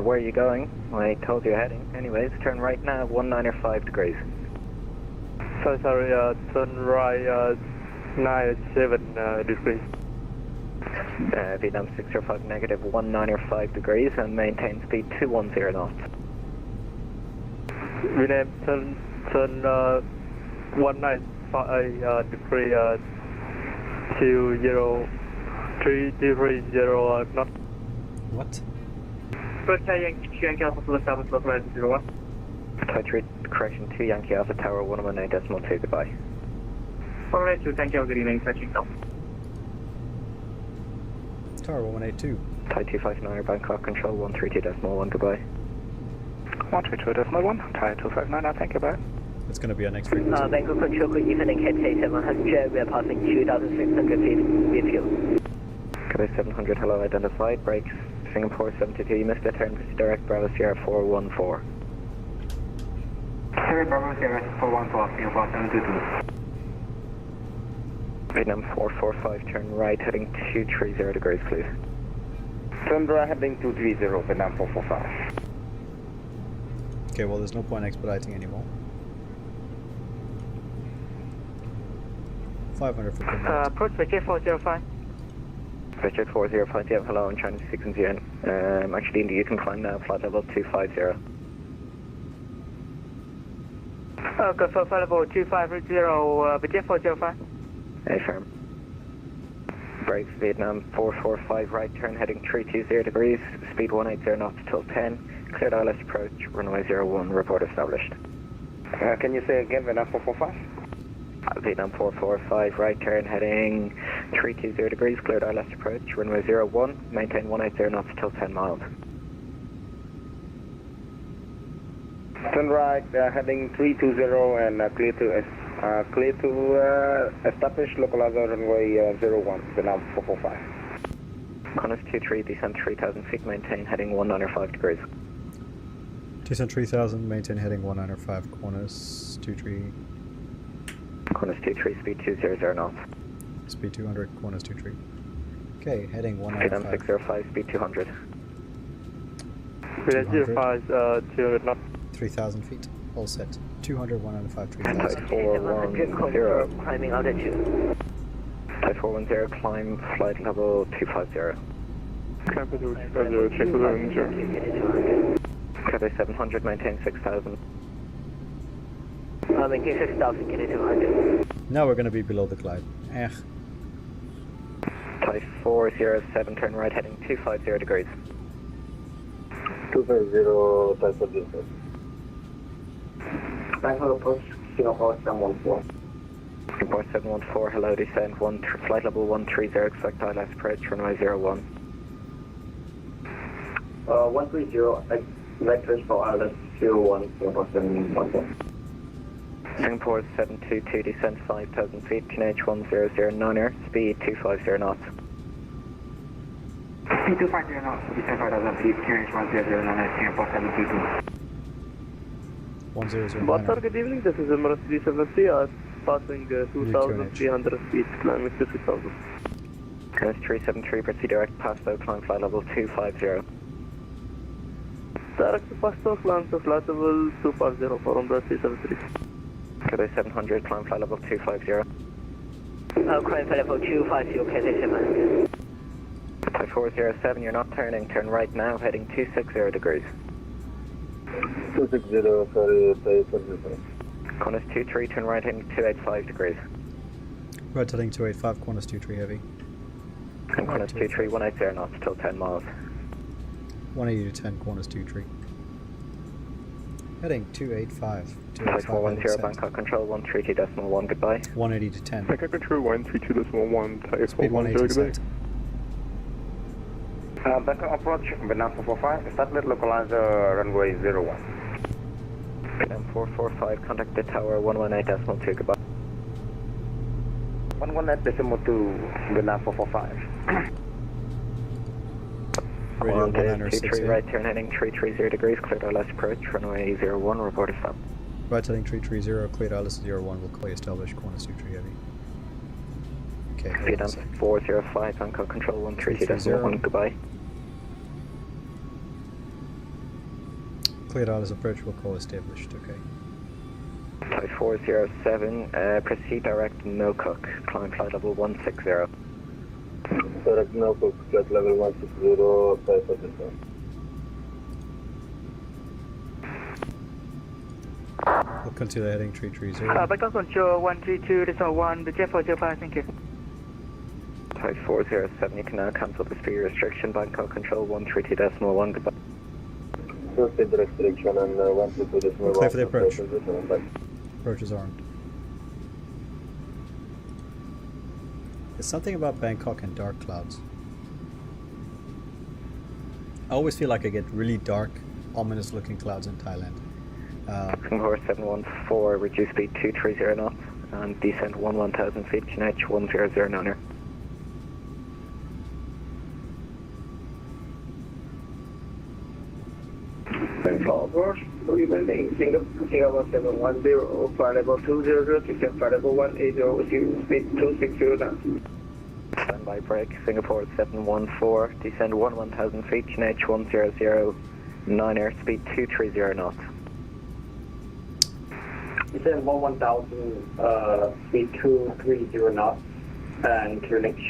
where are you going? I told you heading. Anyways, turn right now, 195 degrees. So sorry, turn right 97 degrees. Vietnam 605, negative 195 degrees and maintain speed 210 knots. Vietnam turn 195 degree 20330 knots. What? First Thai Yankee Alpha full establish localized 01. Thai 3, correction 2 Yankee Alpha Tower 118.2, goodbye. 182, thank you, good evening, touching off. Tower 182. Thai 259er, Bangkok, control 132.1, goodbye. 132.1, Thai 259, thank you, bye. It's going to be our next frequency. Bangkok control, good evening, Cathay 700, we are passing 2,600 feet with you. Quebec 700, hello, identified. Brakes, Singapore 72, you missed a turn, proceed direct, Bravo Sierra 414. Sierra Bravo Sierra 414, Singapore 722. Vietnam 445, turn right, heading 230 degrees, please. Turn right, heading 230, Vietnam 445. Okay, well, there's no point expediting anymore. 500 for Command. Approach VJ 405. Richard 405, yeah, hello, I'm trying to 6 and 0. Actually, India, you can climb now, flight level 250. Confirm flight level 250, VJ 405. Affirm. Brakes, Vietnam 445, right turn, heading 320 degrees, speed 180 knots till 10. Cleared ILS approach, runway 01, report established. Can you say again, Vietnam 445? Vietnam 445, right turn, heading 320 degrees, cleared ILS approach, runway 01, maintain 180 knots till 10 miles. Turn right, heading 320 and clear to establish localizer runway 01, Vietnam 445. Qantas 23, descend 3,000 feet, maintain heading 195 degrees. Descent 3000, maintain heading 195, Qantas 23. Qantas 23, speed 200 knots. Speed 200, Qantas 23. Okay, heading Vietnam 195. 605, speed 200. Vietnam 05, 200 knots. 3000 feet, all set. 200, 195, Type 3000. 410. Climbing altitude. Type 410, climb flight level 250. Climb to 250, check the zone, sure. Quebec 700, maintain 6000. Maintain 6,000, get it 200. Now we're going to be below the glide. Type 407, turn right, heading 250 degrees. 250, type of distance. Bangkok approach, Singapore 714. Singapore 714, hello, descend, flight level 130, expect ILS approach, runway 01. 130, vectors for ILS 01, Singapore 714. Singapore 722, descend 5,000 feet, QNH 1009er, speed 250 knots. Speed 250 knots, descend 5,000 feet, QNH 1009er, Singapore 722. 1009. Batar, good evening. This is Emirates 370. Passing 2,300 feet, climbing to 6,000. Qantas 373, proceed direct, Pasto, climb flight level 250. Direct to Pasto, climb to flight level 250 for Emirates 373. Quebec 700, climb flight level 250. Climb flight level 250, Cathay 700. Type 407, you're not turning, turn right now, heading 260 degrees. 260, sorry, type of distance. Qantas 23, turn right, heading 285 degrees. Right heading 285, Qantas 23 heavy. And Qantas 23, 180 knots till 10 miles. 180 to 10, Qantas 23. Heading 285. Type 410, Bangkok control 132.1, goodbye. 180 to 10. Bangkok control 132.1, type Speed 180 410, set. Bangkok approach, Vietnam 445, establish localizer runway 01. Vietnam 445, contact the tower 118.2, goodbye. 118.2, Vietnam 445. Radio 160. 23, right turn heading 330 degrees, cleared ILS approach, runway 01, report a stop. Right heading 330, cleared ILS 01, will clear established, Qantas 23 heavy. Okay, hold on a Vietnam sec. 405, Bangkok control 132.1, goodbye. Cleared ILS approach, will call established, okay. Type 407, proceed direct no cook, climb flight level 160. Direct now, flight level 160, type of distance. We'll continue heading 330. Bangkok control 132.1, the Jet 405, thank you. Type 407, you can now cancel the speed restriction, Bangkok control 132.1, goodbye. Speed restriction and 132.1. Clear for the approach. Approach is armed. There's something about Bangkok and dark clouds. I always feel like I get really dark, ominous looking clouds in Thailand. Singapore 714, reduce speed 230 knots and descend 11,000 feet, QNH 1009er. Bangkok approach, remaining Singapore 710, flight level 200, descend flight level 180, speed 260 knots. Standby break, Singapore 714, descend 1000 feet, QNH 1009, airspeed 230 knots. Descend 1000, speed 230 knots, and QNH.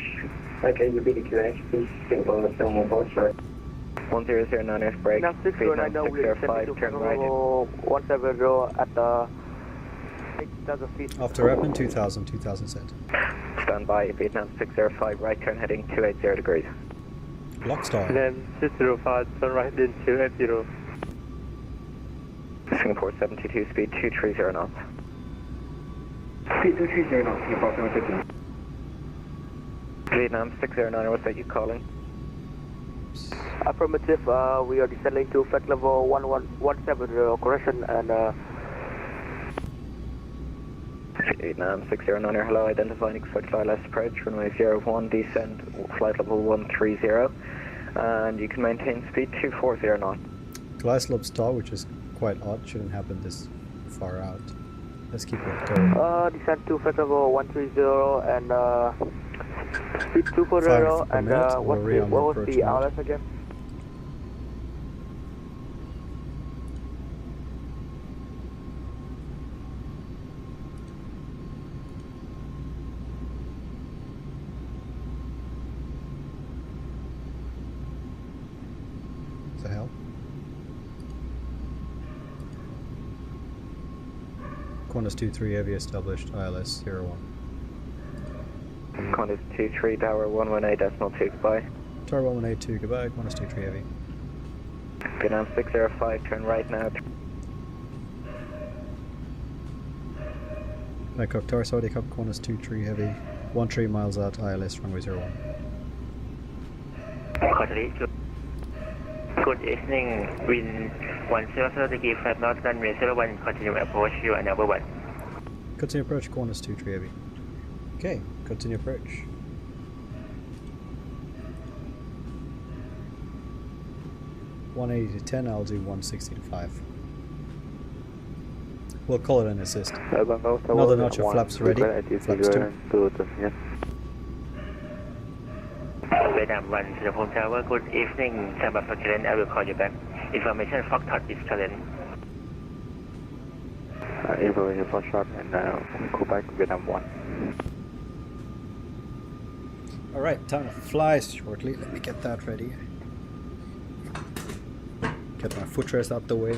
Okay, you beat the QNH, please, Singapore 714, sorry. 1009 air break, Now 609, Vietnam 605, turn right. 170 at the 6,000 feet. After Rapid 2000 set. Standby, Vietnam 605, right turn heading 280 degrees. Lockstar. Then 605, turn right into 80. Singapore 722, speed 230 knots. Speed 230 knots, Singapore 715. Vietnam 609, what's that you calling? Affirmative, we are descending to flight level 1170, correction, and Vietnam 609, hello, identifying expect ILS approach, runway 01, descend, flight level 130, and you can maintain speed 240 knots. Glass slope stall, which is quite odd, shouldn't happen this far out. Let's keep it going. descend to flight level 130, and speed 240, 5 per and minute, what we're was approach the mode. ILS again? The hell? Qantas 23 heavy established, ILS 01. Qantas 23, Tower 118.2, goodbye. Tower 1182, goodbye, Qantas 23 heavy. Vietnam 605, turn right now. Bangkok Tower Saudi Cup, Qantas 23 heavy, 13 miles out, ILS runway 01. Good evening, wind 100 degree flat north runway 01, continue approach, you are number 1. Continue approach, Qantas 23 heavy. Okay, continue approach. (180 to 10), I'll do 160 to 5. We'll call it an assist. Another notch of flaps ready. Flaps 2. Vietnam 1, Singapore Tower, good evening. Time of current, I will call you back. Information fog thought is current. Information for short and go back to Vietnam 1. Alright, time to fly shortly. Let me get that ready. Get my footrest out the way.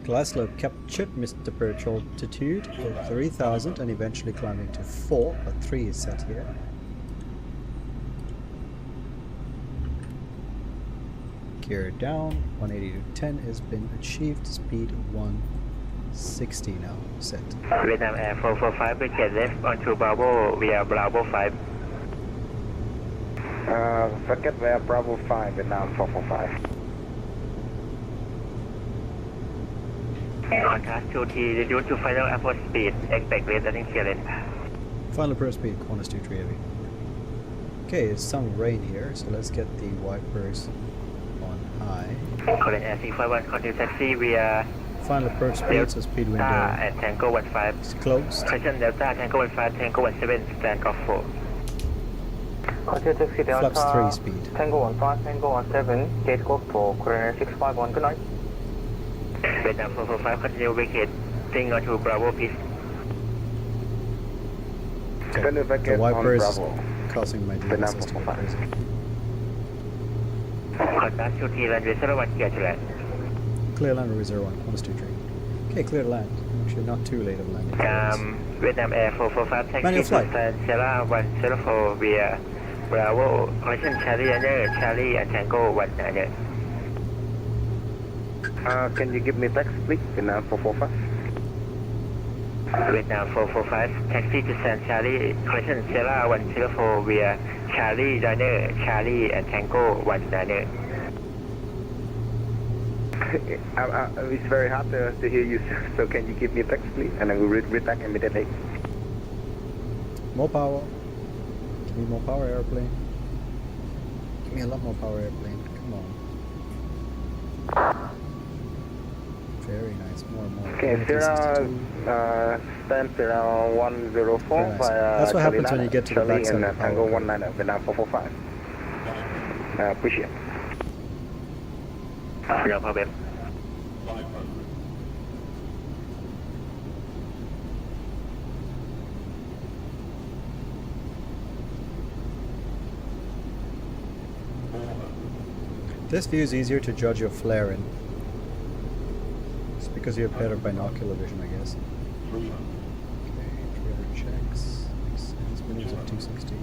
Glasgow captured missed approach altitude of 3000 and eventually climbing to 4, but 3 is set here. Gear down, 180 to 10 has been achieved, speed 160 now set. Vietnam Air 445, we get left onto Bravo via Bravo 5. Forget via Bravo 5, Vietnam 445. Contact 2T, reduce to final approach speed, expect rate landing clearance. Final approach speed, Qantas 23 heavy. Okay, it's some rain here, so let's get the wipers on high. Current Air 651, continue taxi via Final approach speed, so speed window and Tango 15. is closed. Correction Delta, Tango 15, Tango 17, stand off 4. Continue taxi Delta. Flaps 3 speed. Tango 15, Tango 17, gate code 4, Korean 651, good night. Vietnam 445, continue vacating onto Bravo piste. Okay. The wipers causing my devices to go crazy. Contact 2T, runway 01, clear to land. Clear land runway 01, Qantas 23. Okay, clear to land. Actually, not too late of landing. Vietnam Air 445, taxi Manual to flight. Sierra 104 via Bravo, correction Charlie Liner, Charlie and Tango 1 Liner. Can you give me text, please? Vietnam 445. Vietnam 445, taxi to San Charlie, correction Sierra 104 via Charlie Liner, Charlie and Tango 1 Liner. It's very hard to hear you, so can you give me text, please? And I will read back immediately. More power. Give me more power, airplane. Give me a lot more power airplane. Come on. Very nice. More and more. Okay, stand around 104 nice. via That's what happens when you get to the Charlie backside and of the Tango power 19 Vietnam 445. Appreciate. No problem. This view is easier to judge your flare in. It's because you have better binocular vision, I guess. Okay, 300 checks. Makes sense. Minutes of 260.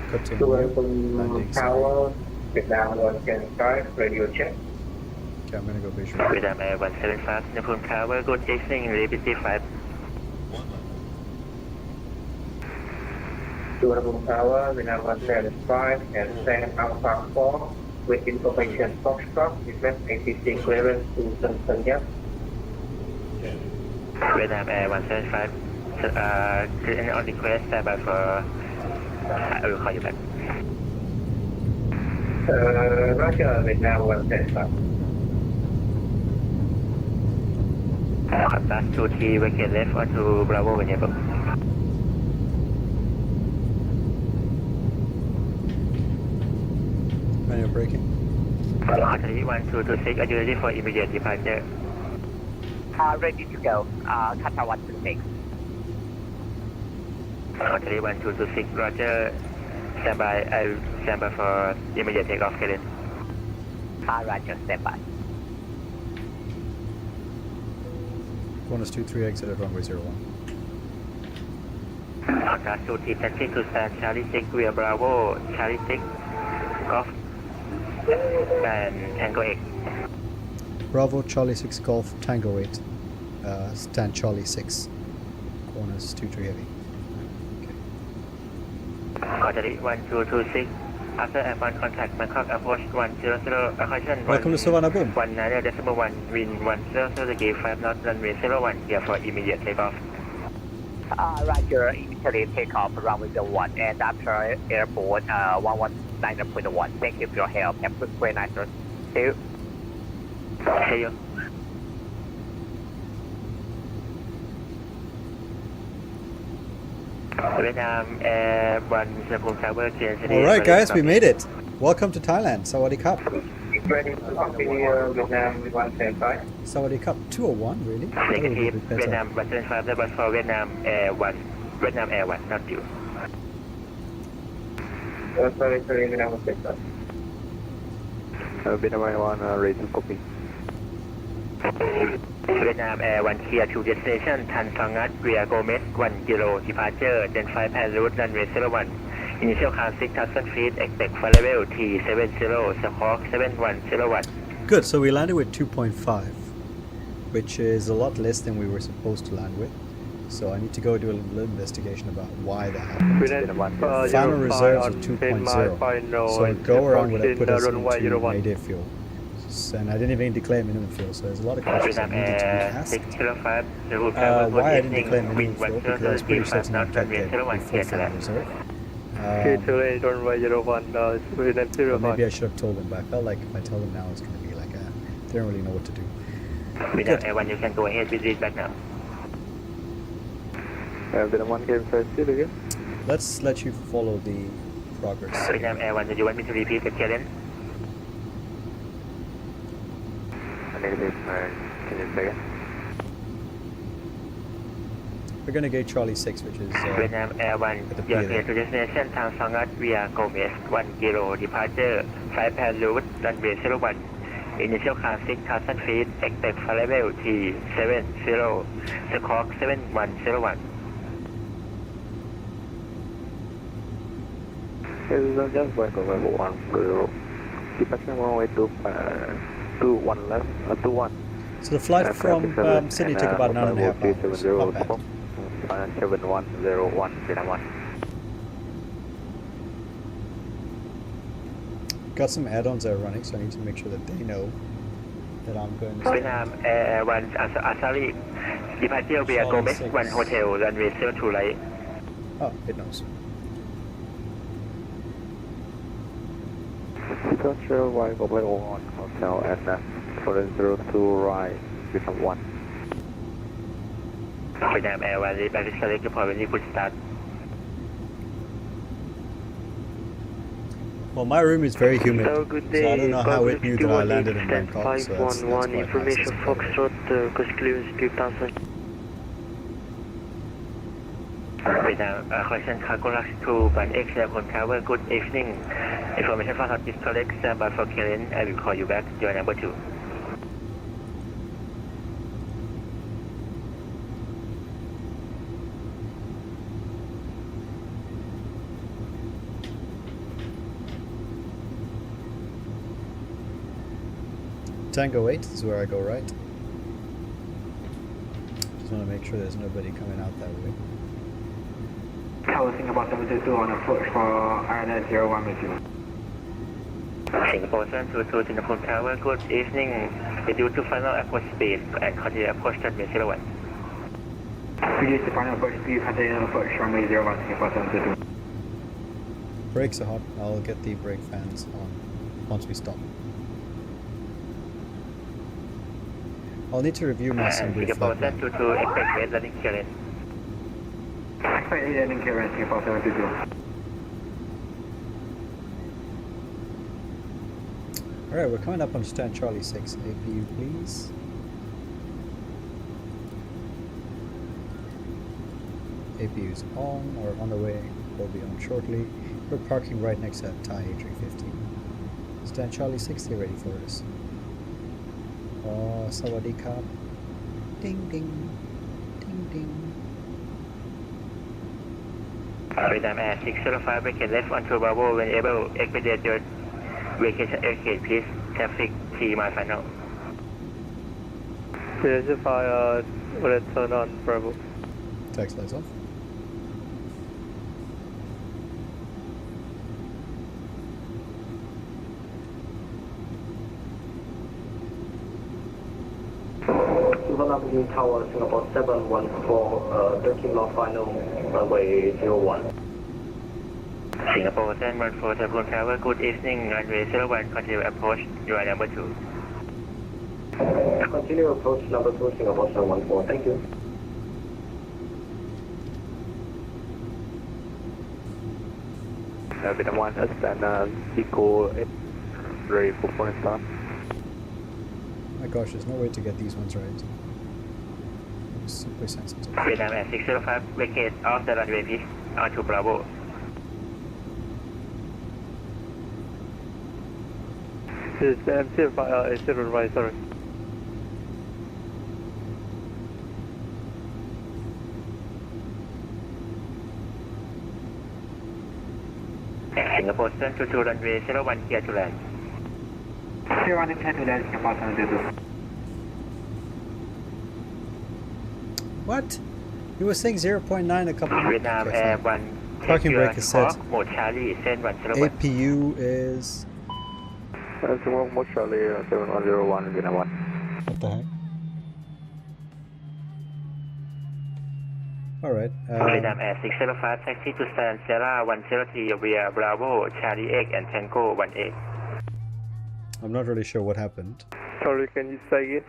Continue. Tower, Vietnam 175, radio check. Okay, I'm gonna go visual. Vietnam Air 175, Neptune Tower, good evening, repeat 5. Suvarnabhumi Tower, Vietnam 175, and stand Alpha 4 with information Foxtrot, request ATC clearance to Sun Yap. Vietnam Air 175, on request, standby for, I will call you back. Roger, Vietnam 175. Contact 2T, vacate left onto Bravo when you're booked. Manual braking. Contact 1226, are you ready for immediate departure? Ready to go. Qatar 126. Contact 1226, Roger. Standby, I'll standby for immediate takeoff, Kevin. Roger, standby. Bonus 23 exit at runway 01. Contact 2T, taxi to stand Charlie 6, via Bravo, Charlie 6, Golf, and Tango 8. Bravo, Charlie 6 Golf, Tango 8. Stand Charlie 6. Corners 23 heavy. Contact 1226, after F1 contact Bangkok approach 100, caution. Welcome to Suvarnabhumi. 19.1, wind 100 degree 5 knots, runway 01, here for immediate takeoff. Roger, immediately take off runway 01 and after airport 119.1. Thank you for your help. Have a great night, sir. See you. See you. Vietnam Air 1 Singapore Tower, Alright guys, we made it. Welcome to Thailand. Sawadee Cup. Ready to continue Vietnam 175. Sawadee Cup 201, really? Negative, Vietnam 175, that was for Vietnam Air 1. Vietnam Air 1, not you. Sorry, Vietnam 175. Vietnam Air 1, ready to copy. Vietnam Air 1 clear to destination, Tan Songat, via Gomez, 1 kilo, departure, then 5 pan route, runway 01. Initial climb 6,000 feet, expect for level T70, Squawk 7101. Good, so we landed with 2.5, which is a lot less than we were supposed to land with. So I need to go do a little investigation about why that happened. Final reserves of 2.0. So go around what I put us into Mayday fuel. And I didn't even declare minimum fuel, so there's a lot of questions that needed to be asked. Why I didn't declare minimum fuel, because I was pretty certain I'd get there before final reserve. So maybe I should have told them, but I felt like if I tell them now, it's going to be like they don't really know what to do. Vietnam Air 1, you can go ahead with this back now. Vietnam 1 game first, again. Let's let you follow the progress. Vietnam Air 1, do you want me to repeat the challenge? Negative, can you say it? We're going to gate Charlie 6, which is Vietnam Air 1, your clear to destination, Tan Songat, via Gomez, 1 kilo, departure, 5 pan route, runway 01. Initial climb 6,000 feet, expect for level T70, Squawk 7101. Just going to level 1 kilo, departure runway 21 left, 21. So the flight from Sydney took about 9.5 hours. Not bad. 7101, Vietnam 1. Got some add-ons that are running, so I need to make sure that they know that I'm going to... Vietnam Air 1, sorry, departure via Gomez, 1 hotel, runway 02 right. Oh, it knows. Departure Y go by 01 Hotel and 402 right become 1. Vietnam Airways ready to select report when you could start. Well, my room is very humid, Have a good day. so I don't know how it knew that I landed in Stand Bangkok, so that's 511 quite information nice. Foxtrot, coast clearance 3000. Vietnam question cargo lux to 1X airport tower, good evening. Information for hot is correct, but for clearance I will call you back, you are number 2. Tango 8 is where I go right. Just want to make sure there's nobody coming out that way. Tower Singapore 722 on approach for Island 01 with you. Singapore 722 Singapore Tower, good evening. Due to final approach speed and continue approach runway 01. Reduce the final approach speed, continue approach runway 01 Singapore 722. Brakes are hot. I'll get the brake fans on once we stop. I'll need to review my assembly Singapore flight. 722 expect rate landing clearance. Expect landing clearance Singapore 722. Alright, we're coming up on stand Charlie 6. APU, please. APU's on or on the way. Will be on shortly. We're parking right next to that Thai A350. Stand Charlie 6, they're ready for us. Oh, Sawadee Krap. Ding ding. Ding ding. Vietnam Air 605, vacate left onto Bravo when able. Expedite your vacation exit, please. Traffic 3 mile final. Verify red turn on Bravo. Tax lights off. Supernavigating Tower Singapore 714, 13 mile final, runway 01. Singapore 714 Singapore Tower, good evening. Runway 01, continue approach. You are number 2. Continue approach number 2 Singapore 714. Thank you. Vietnam 1 stand Eco ready for point start. My gosh, there's no way to get these ones right. I'm super sensitive. Vietnam Air 605, vacate off the runway, please. Onto Bravo. This is MC5 A0 right, sorry. Singapore 722 runway 01, clear to land. 01 clear to land Singapore 722. What? You were saying 0.9 a couple of minutes Vietnam ago. Air 1. Parking brake is set. Mode Charlie, send 101. APU is... Mode Charlie 7101 Vietnam 1. What the heck? Alright. Vietnam Air 605, taxi to stand Sierra 103 via Bravo, Charlie 8 and Tango 18. I'm not really sure what happened. Sorry, can you say it?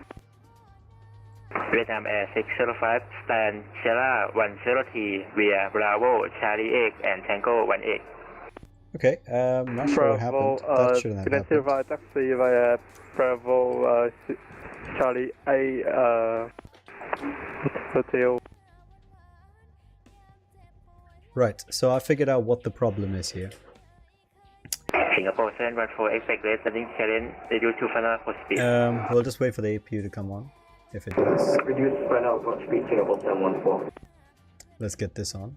Vietnam Air 605, stand Sierra 103 via Bravo, Charlie 8 and Tango 18. Okay, not sure what happened. That shouldn't have happened. Via taxi via Bravo, Charlie 8, hotel. Right, so I figured out what the problem is here. Singapore 714, expect rate landing clearance, reduce to final approach speed. We'll just wait for the APU to come on, if it does. Reduce final approach speed Singapore 714. Let's get this on.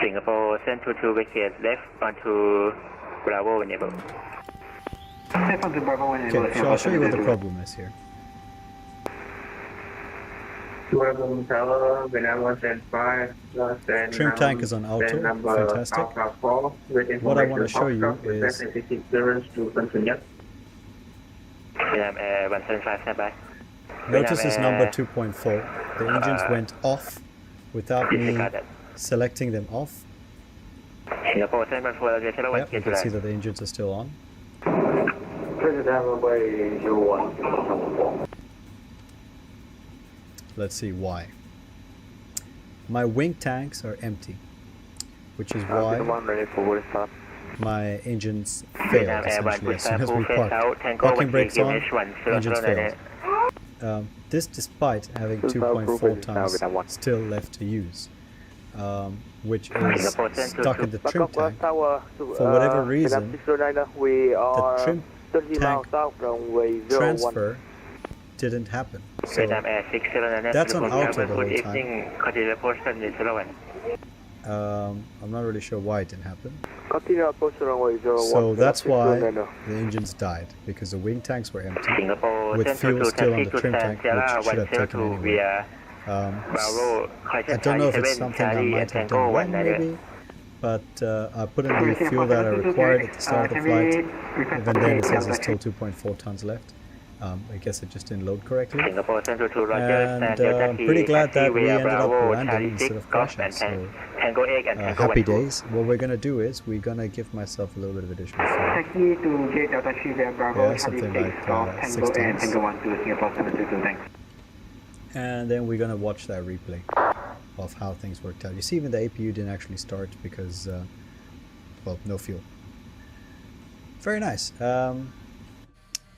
Singapore 722, vacate left onto Bravo enable. Left onto Bravo enable. Okay, so I'll show you what the problem is here. Welcome Tower, Vietnam 175, Trim tank is on auto, fantastic. What I want to show you is... Vietnam Air 175, stand by. Notice this number 2.4. The engines went off without me selecting them off. Singapore 714, Yep, you can see that the engines are still on. Let's see why. My wing tanks are empty, which is why my engines failed essentially as soon as we parked. Parking brakes on, engines failed. This despite having 2.4 tons still left to use, which is stuck in the trim tank. For whatever reason, the trim tank transfer didn't happen. So that's on auto the whole time. I'm not really sure why it didn't happen. So that's why the engines died, because the wing tanks were empty, with fuel still on the trim tank, which should have taken anyway. I don't know if it's something I might have done wrong maybe, but I put in the fuel that I required at the start of the flight. Even then it says there's still 2.4 tons left. I guess it just didn't load correctly. And I'm pretty glad that we ended up landing instead of crashing, so happy days. What we're going to do is we're going to give myself a little bit of additional fuel. Yeah, something like 6 tons. And then we're going to watch that replay of how things worked out. You see, even the APU didn't actually start because, well, no fuel. Very nice.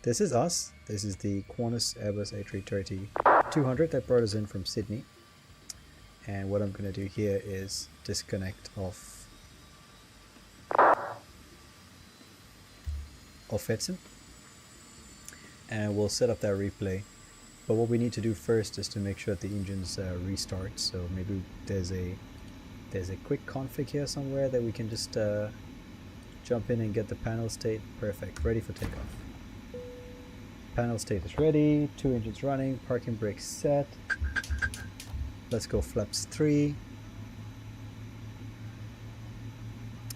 This is us. This is the Qantas Airbus A330-200 that brought us in from Sydney. And what I'm going to do here is disconnect off VATSIM. And we'll set up that replay. But what we need to do first is to make sure that the engines restart. So maybe there's a quick config here somewhere that we can just jump in and get the panel state. Perfect. Ready for takeoff. Panel state is ready, 2 engines running, parking brakes set. Let's go flaps 3.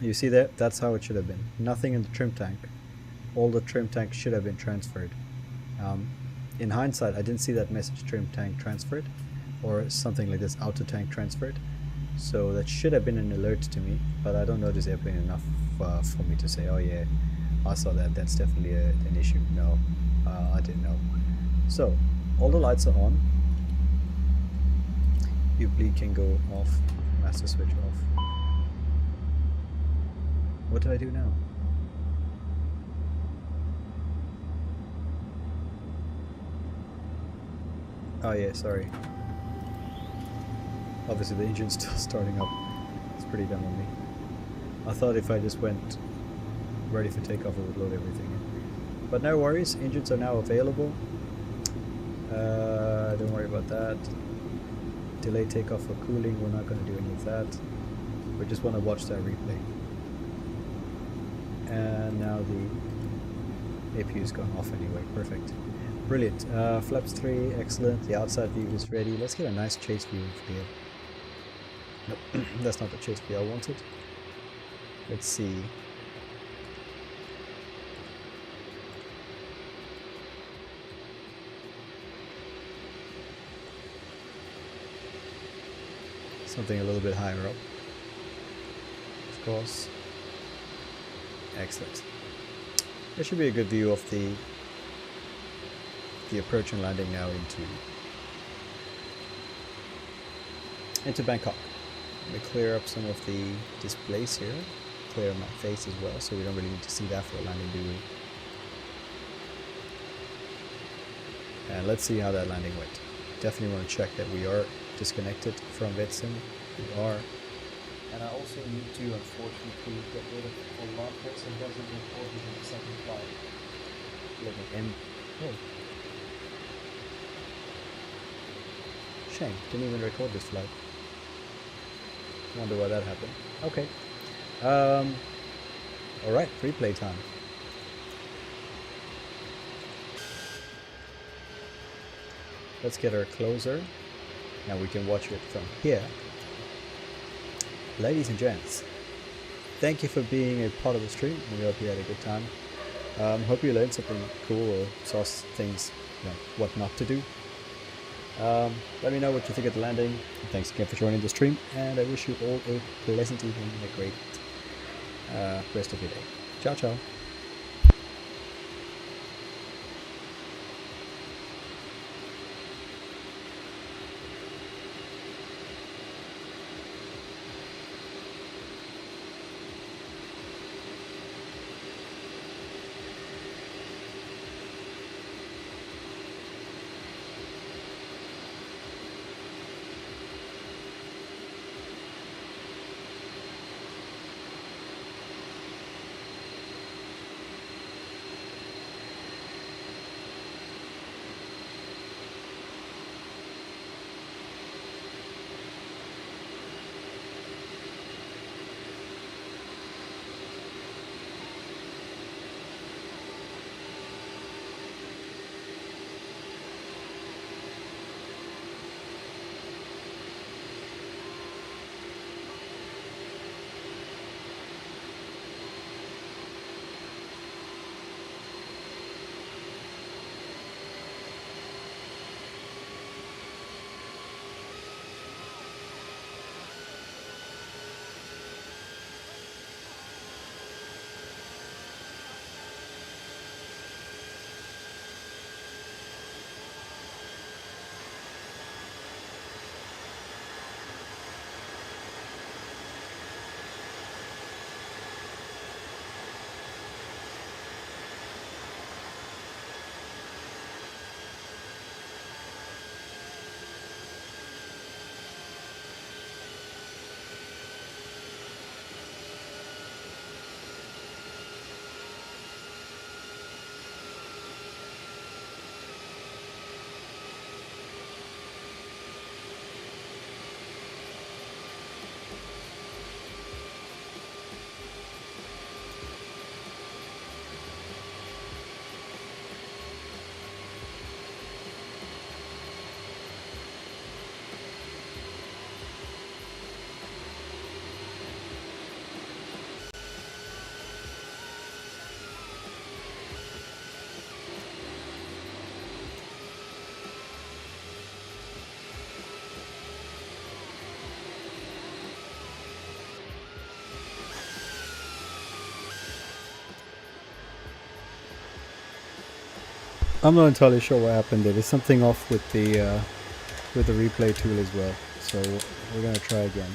You see that? That's how it should have been. Nothing in the trim tank. All the trim tank should have been transferred. In hindsight, I didn't see that message trim tank transferred or something like this, auto tank transferred. So that should have been an alert to me, but I don't know this airplane enough for me to say, oh yeah, I saw that, that's definitely an issue. No. I didn't know. So, all the lights are on. UBLE can go off. Master switch off. What do I do now? Oh yeah, sorry. Obviously the engine's still starting up. It's pretty dumb on me. I thought if I just went ready for takeoff it would load everything in. But no worries, engines are now available. Don't worry about that. Delay takeoff for cooling, we're not going to do any of that. We just want to watch that replay. And now the APU is gone off anyway, perfect. Brilliant. Flaps 3, excellent. The outside view is ready. Let's get a nice chase view of here. Nope, that's not the chase view I wanted. Let's see. Something a little bit higher up, of course. Excellent. There should be a good view of the approach and landing now into Bangkok. Let me clear up some of the displays here, clear my face as well, so we don't really need to see that for a landing, do we? And let's see how that landing went. Definitely want to check that we are disconnected from VATSIM. We are. And I also need to, unfortunately, get rid of a lot of VATSIM doesn't record within the second flight. Let me end. Oh. Shame, didn't even record this flight. Wonder why that happened. Okay. Alright, replay time. Let's get our closer. Now we can watch it from here. Ladies and gents, thank you for being a part of the stream. We hope you had a good time. Hope you learned something cool or saw things, what not to do. Let me know what you think of the landing. Thanks again for joining the stream, and I wish you all a pleasant evening and a great rest of your day. Ciao, ciao. I'm not entirely sure what happened there. There's something off with the replay tool as well. So we're gonna try again.